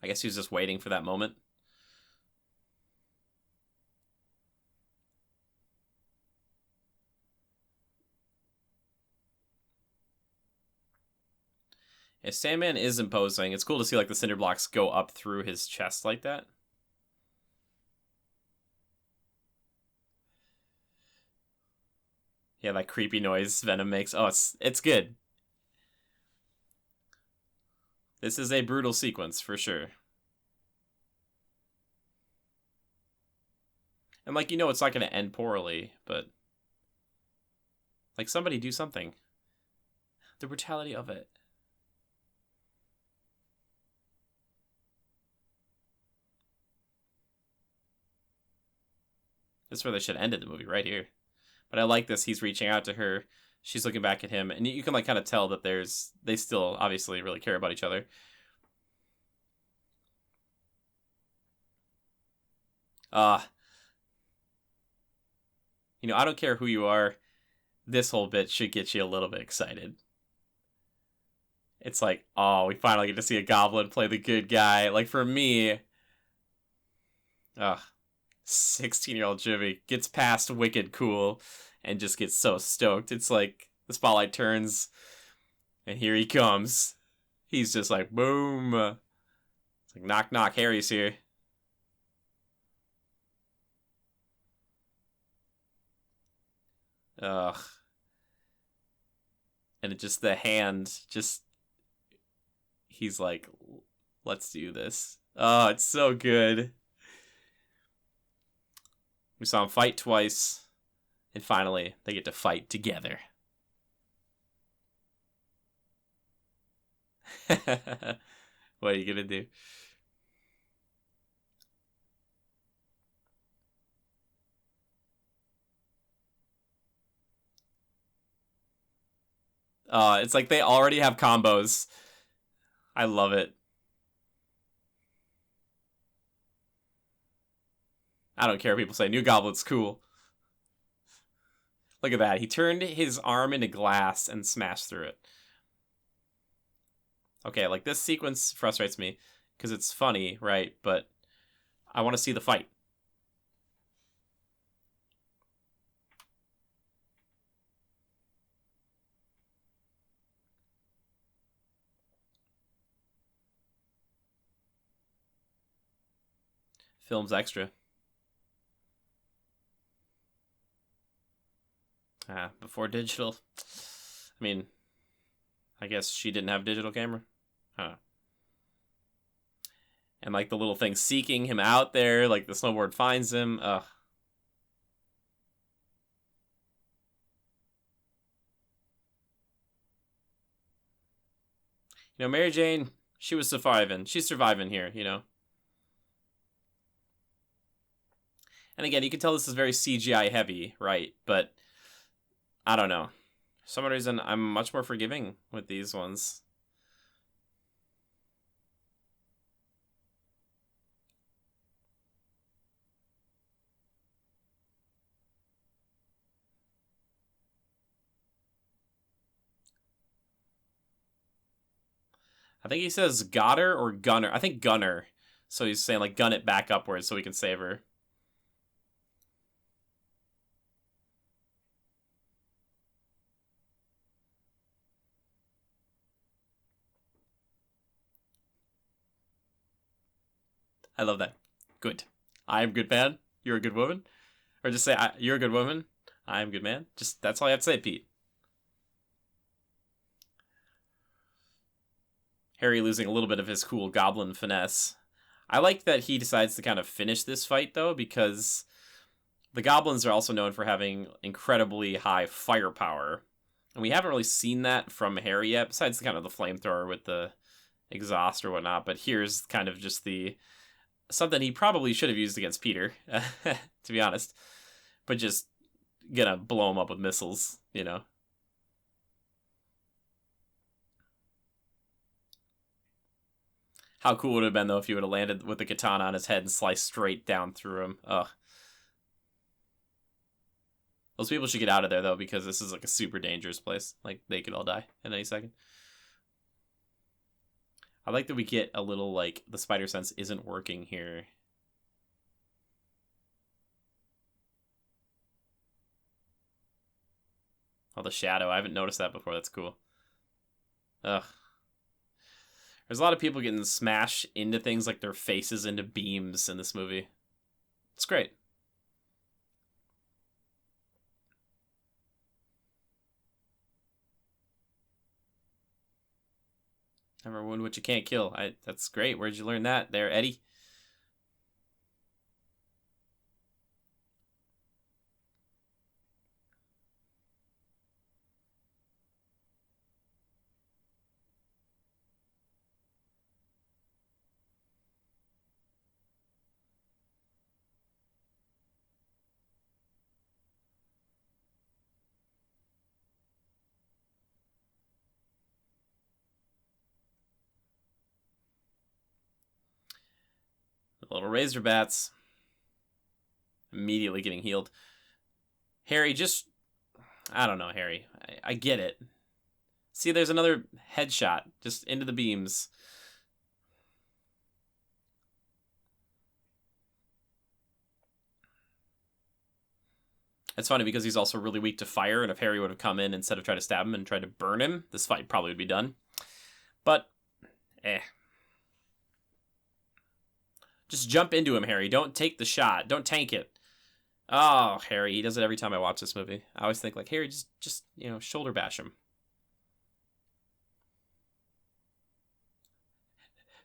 I guess he was just waiting for that moment. If Sandman is imposing, it's cool to see like the cinder blocks go up through his chest like that. Yeah, that creepy noise Venom makes. Oh, it's good. This is a brutal sequence for sure. And like, you know, it's not going to end poorly, but like somebody do something. The brutality of it. This is where they should have ended the movie, right here. But I like this. He's reaching out to her. She's looking back at him. And you can like kind of tell that they still obviously really care about each other. You know, I don't care who you are. This whole bit should get you a little bit excited. It's like, oh, we finally get to see a goblin play the good guy. Like, for me, 16-year-old Jimmy gets past Wicked Cool and just gets so stoked. It's like the spotlight turns, and here he comes. He's just like, boom. It's like, knock, knock, Harry's here. Ugh. And it just, the hand, just, he's like, let's do this. Oh, it's so good. We saw him fight twice, and finally, they get to fight together. What are you gonna do? It's like they already have combos. I love it. I don't care if people say New Goblet's cool. Look at that. He turned his arm into glass and smashed through it. Okay, like this sequence frustrates me because it's funny, right? But I want to see the fight. Film's extra. Before digital. I mean, I guess she didn't have digital camera. Huh. And like the little thing seeking him out there, like the snowboard finds him. Ugh. You know, Mary Jane, she was surviving. She's surviving here, you know. And again, you can tell this is very CGI heavy, right? But I don't know. For some reason, I'm much more forgiving with these ones. I think he says Gotter or Gunner. I think Gunner. So he's saying, like, gun it back upwards so we can save her. I love that. Good. I am good man. You're a good woman. Or just say, you're a good woman. I am good man. Just, that's all you have to say, Pete. Harry losing a little bit of his cool goblin finesse. I like that he decides to kind of finish this fight, though, because the goblins are also known for having incredibly high firepower. And we haven't really seen that from Harry yet, besides the kind of the flamethrower with the exhaust or whatnot. But here's kind of just the something he probably should have used against Peter, to be honest. But just gonna blow him up with missiles, you know. How cool would it have been, though, if you would have landed with the katana on his head and sliced straight down through him. Ugh. Those people should get out of there, though, because this is like a super dangerous place. Like, they could all die in any second. I like that we get a little, like, the spider sense isn't working here. Oh, the shadow. I haven't noticed that before. That's cool. Ugh. There's a lot of people getting smashed into things like their faces into beams in this movie. It's great. Never wound what you can't kill. That's great. Where'd you learn that there, Eddie? The little razor bats. Immediately getting healed. Harry, just... I don't know, Harry. I get it. See, there's another headshot. Just into the beams. It's funny because he's also really weak to fire, and if Harry would have come in instead of trying to stab him and tried to burn him, this fight probably would be done. But, Just jump into him, Harry. Don't take the shot. Don't tank it. Oh, Harry. He does it every time I watch this movie. I always think, like, Harry, just shoulder bash him.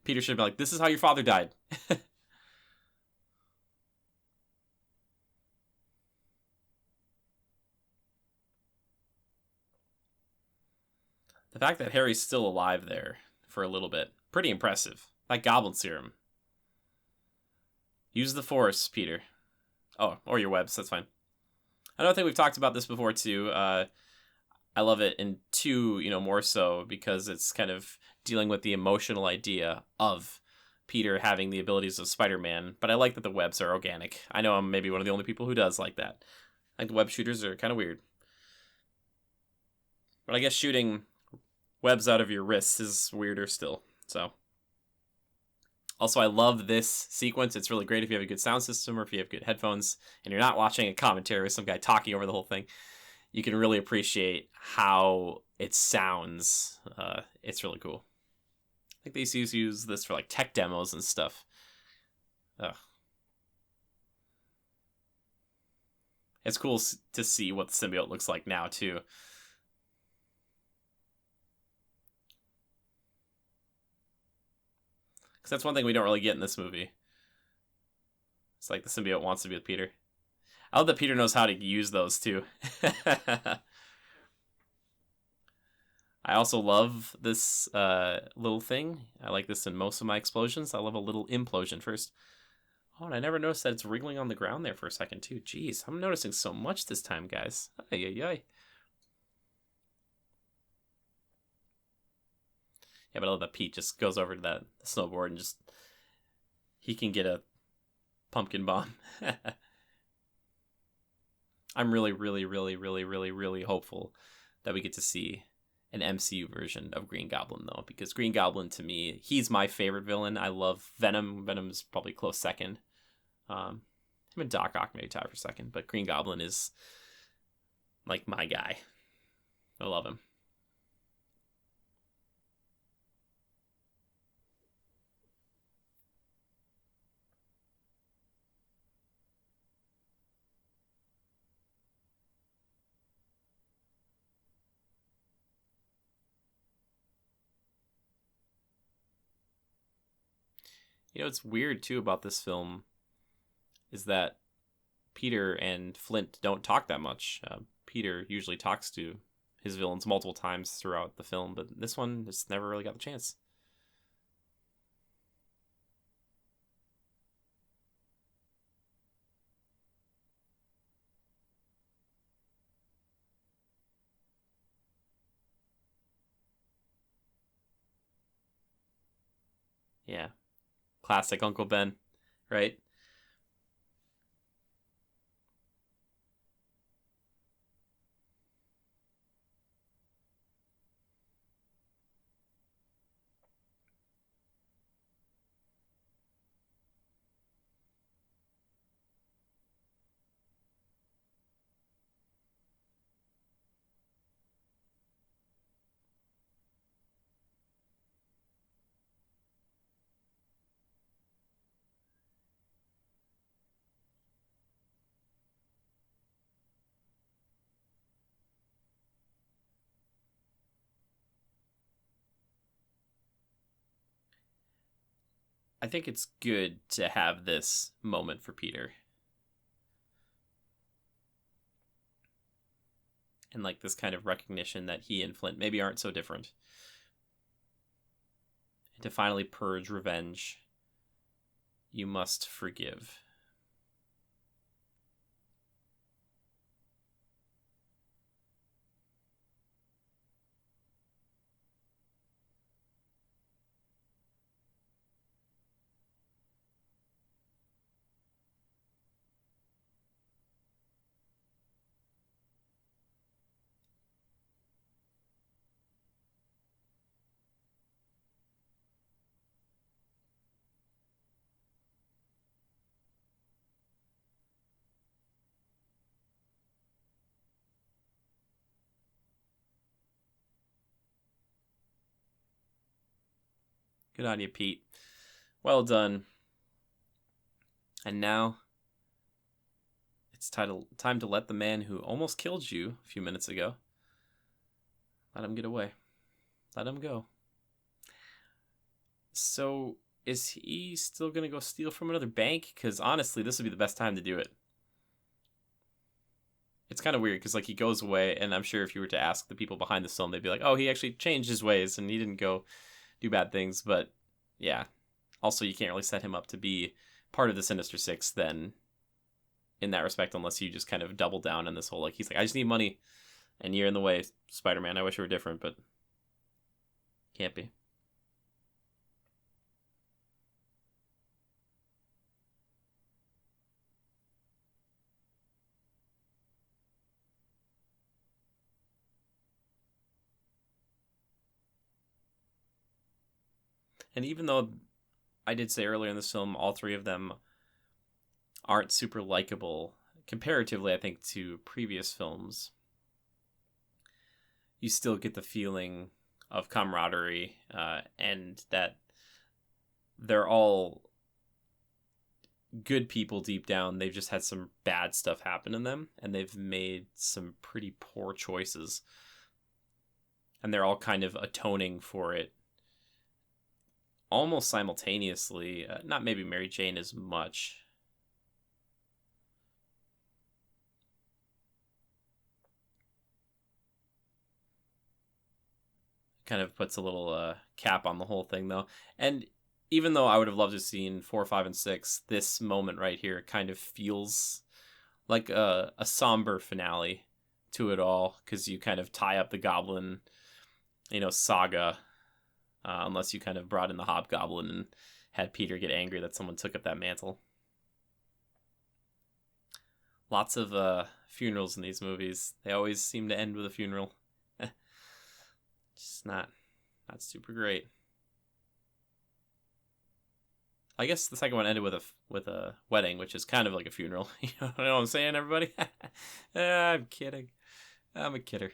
Peter should have been like, this is how your father died. The fact that Harry's still alive there for a little bit, pretty impressive. Like goblin serum. Use the force, Peter. Oh, or your webs, that's fine. I don't think we've talked about this before, too. I love it in 2, more so, because it's kind of dealing with the emotional idea of Peter having the abilities of Spider-Man, but I like that the webs are organic. I know I'm maybe one of the only people who does like that. I think the web shooters are kind of weird. But I guess shooting webs out of your wrists is weirder still. So, also, I love this sequence. It's really great if you have a good sound system or if you have good headphones and you're not watching a commentary with some guy talking over the whole thing. You can really appreciate how it sounds. It's really cool. I think they used to use this for like tech demos and stuff. Ugh. It's cool to see what the symbiote looks like now, too. Because that's one thing we don't really get in this movie. It's like the symbiote wants to be with Peter. I love that Peter knows how to use those, too. I also love this little thing. I like this in most of my explosions. I love a little implosion first. Oh, and I never noticed that it's wriggling on the ground there for a second, too. Jeez, I'm noticing so much this time, guys. Ay, ay, ay. Yeah, but I love that Pete just goes over to that snowboard and just... He can get a pumpkin bomb. I'm really, really, really, really, really, really hopeful that we get to see an MCU version of Green Goblin, though, because Green Goblin, to me, he's my favorite villain. I love Venom. Venom's probably close second. Him and Doc Ock maybe tie for second, but Green Goblin is like my guy. I love him. You know, what's weird too about this film is that Peter and Flint don't talk that much. Peter usually talks to his villains multiple times throughout the film, but this one just never really got the chance. Yeah, classic Uncle Ben, right? I think it's good to have this moment for Peter. And like this kind of recognition that he and Flint maybe aren't so different. And to finally purge revenge, you must forgive. Good on you, Pete. Well done. And now it's time to let the man who almost killed you a few minutes ago, let him get away. Let him go. So, is he still going to go steal from another bank? Because honestly, this would be the best time to do it. It's kind of weird because like he goes away, and I'm sure if you were to ask the people behind the film, they'd be like, oh, he actually changed his ways and he didn't go do bad things. But yeah, also you can't really set him up to be part of the Sinister Six then in that respect, unless you just kind of double down on this whole like he's like, I just need money and you're in the way, Spider-Man. I wish it were different, but can't be. And even though I did say earlier in this film, all three of them aren't super likable comparatively, I think, to previous films, you still get the feeling of camaraderie, and that they're all good people deep down. They've just had some bad stuff happen to them, and they've made some pretty poor choices. And they're all kind of atoning for it almost simultaneously. Not maybe Mary Jane as much. Kind of puts a little cap on the whole thing, though. And even though I would have loved to have seen 4, 5, and 6, this moment right here kind of feels like a somber finale to it all, because you kind of tie up the goblin, saga, unless you kind of brought in the hobgoblin and had Peter get angry that someone took up that mantle. Lots of funerals in these movies. They always seem to end with a funeral. Just not super great. I guess the second one ended with a wedding, which is kind of like a funeral. You know what I'm saying, everybody? I'm kidding. I'm a kidder.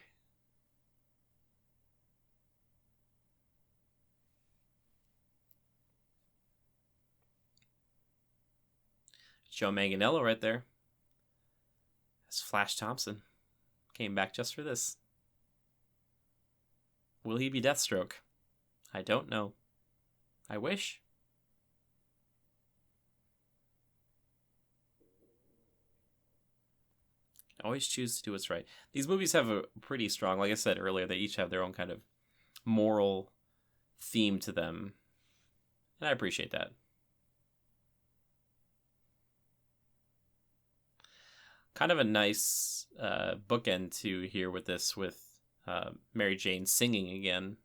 Joe Manganiello right there. That's Flash Thompson. Came back just for this. Will he be Deathstroke? I don't know. I wish. Always choose to do what's right. These movies have a pretty strong, like I said earlier, they each have their own kind of moral theme to them. And I appreciate that. Kind of a nice bookend to here with this, with Mary Jane singing again.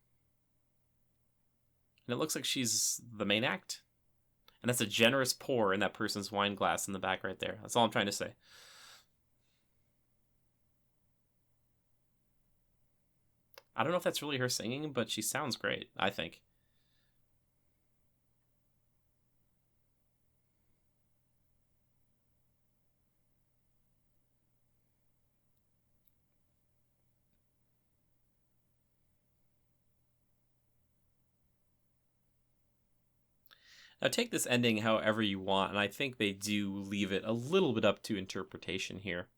And it looks like she's the main act. And that's a generous pour in that person's wine glass in the back right there. That's all I'm trying to say. I don't know if that's really her singing, but she sounds great, I think. Now, take this ending however you want, and I think they do leave it a little bit up to interpretation here.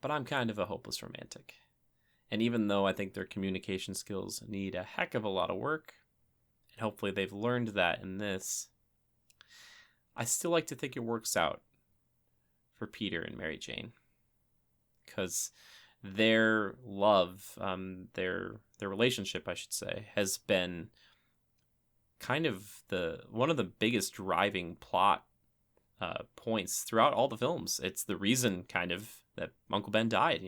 But I'm kind of a hopeless romantic. And even though I think their communication skills need a heck of a lot of work, and hopefully they've learned that in this, I still like to think it works out for Peter and Mary Jane. Because their love, their relationship, I should say, has been kind of one of the biggest driving plot points throughout all the films. It's the reason kind of that Uncle Ben died.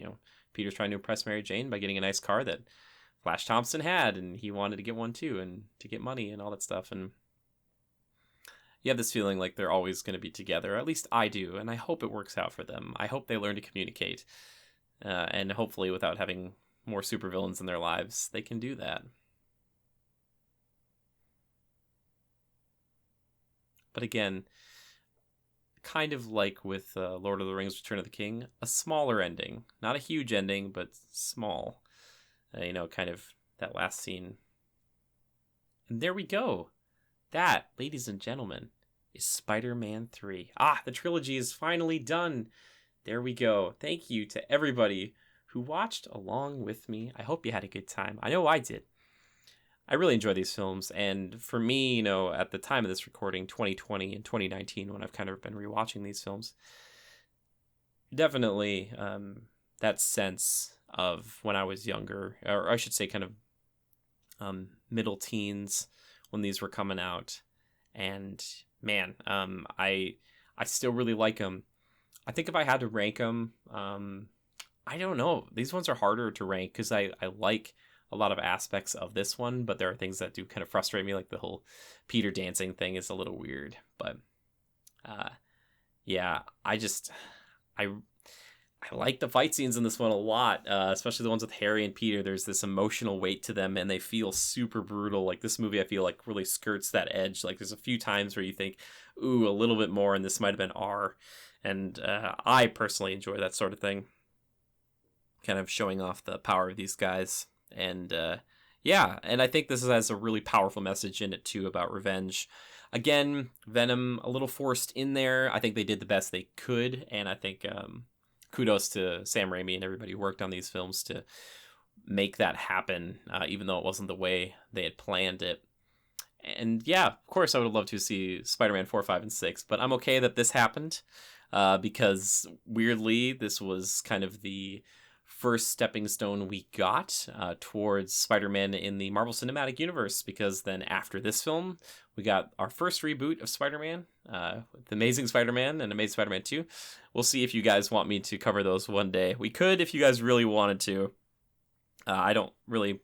Peter's trying to impress Mary Jane by getting a nice car that Flash Thompson had, and he wanted to get one too, and to get money and all that stuff. And you have this feeling like they're always going to be together. At least I do, and I hope it works out for them. I hope they learn to communicate, and hopefully without having more supervillains in their lives, they can do that. But again, kind of like with Lord of the Rings Return of the King, a smaller ending. Not a huge ending, but small. Kind of that last scene. And there we go. That, ladies and gentlemen, is Spider-Man 3. The trilogy is finally done. There we go. Thank you to everybody who watched along with me. I hope you had a good time. I know I did. I really enjoy these films, and for me, at the time of this recording, 2020 and 2019, when I've kind of been rewatching these films, definitely that sense of when I was younger, or I should say kind of middle teens when these were coming out, and man, I still really like them. I think if I had to rank them, I don't know. These ones are harder to rank because I like a lot of aspects of this one, but there are things that do kind of frustrate me, like the whole Peter dancing thing is a little weird. But yeah, I I like the fight scenes in this one a lot, especially the ones with Harry and Peter. There's this emotional weight to them, and they feel super brutal. Like, this movie, I feel like, really skirts that edge. Like, there's a few times where you think, ooh, a little bit more, and this might have been R. And I personally enjoy that sort of thing. Kind of showing off the power of these guys. And yeah, and I think this has a really powerful message in it, too, about revenge. Again, Venom, a little forced in there. I think they did the best they could, and I think... kudos to Sam Raimi and everybody who worked on these films to make that happen, even though it wasn't the way they had planned it. And yeah, of course, I would love to see Spider-Man 4, 5, and 6, but I'm okay that this happened because, weirdly, this was kind of the first stepping stone we got towards Spider-Man in the Marvel Cinematic Universe, because then after this film, we got our first reboot of Spider-Man, with Amazing Spider-Man and Amazing Spider-Man 2. We'll see if you guys want me to cover those one day. We could if you guys really wanted to. I don't really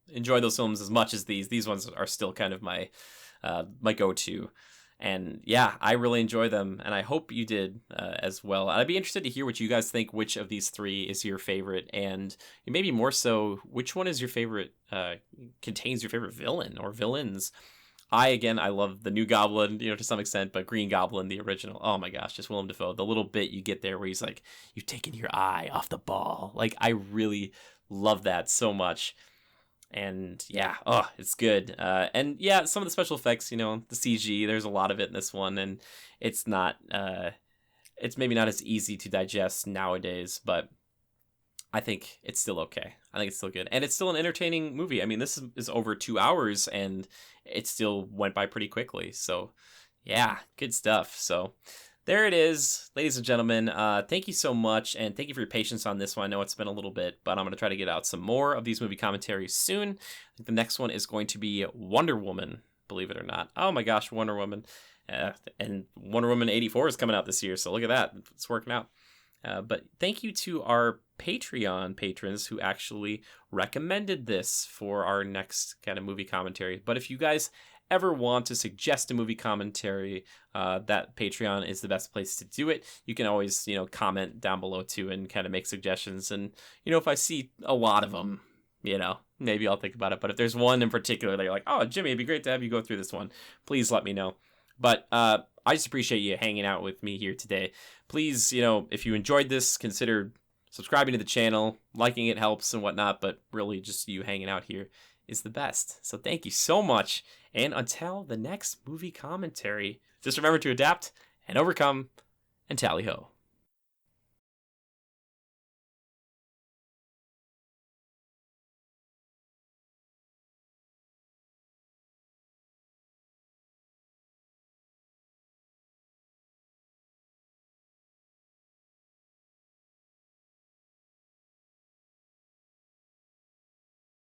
enjoy those films as much as these. These ones are still kind of my go-to. And yeah, I really enjoy them, and I hope you did as well. I'd be interested to hear what you guys think, which of these three is your favorite, and maybe more so, which one is your favorite, contains your favorite villain or villains. I love the new Goblin, to some extent, but Green Goblin, the original, oh my gosh, just Willem Dafoe. The little bit you get there where he's like, you've taken your eye off the ball. Like, I really love that so much. And yeah, it's good. And yeah, some of the special effects, the CG, there's a lot of it in this one, and it's not, it's maybe not as easy to digest nowadays, but I think it's still okay. I think it's still good. And it's still an entertaining movie. I mean, this is over 2 hours, and it still went by pretty quickly. So yeah, good stuff. So there it is, ladies and gentlemen. Thank you so much, and thank you for your patience on this one. I know it's been a little bit, but I'm going to try to get out some more of these movie commentaries soon. I think the next one is going to be Wonder Woman, believe it or not. Oh my gosh, Wonder Woman. And Wonder Woman 84 is coming out this year, so look at that. It's working out. But thank you to our Patreon patrons who actually recommended this for our next kind of movie commentary. But if you guys ever want to suggest a movie commentary, that Patreon is the best place to do it. You can always, comment down below too and kind of make suggestions. And, if I see a lot of them, maybe I'll think about it. But if there's one in particular that you're like, oh, Jimmy, it'd be great to have you go through this one, please let me know. But I just appreciate you hanging out with me here today. Please, if you enjoyed this, consider subscribing to the channel. Liking it helps and whatnot, but really just you hanging out here is the best. So thank you so much. And until the next movie commentary, just remember to adapt and overcome and tally ho.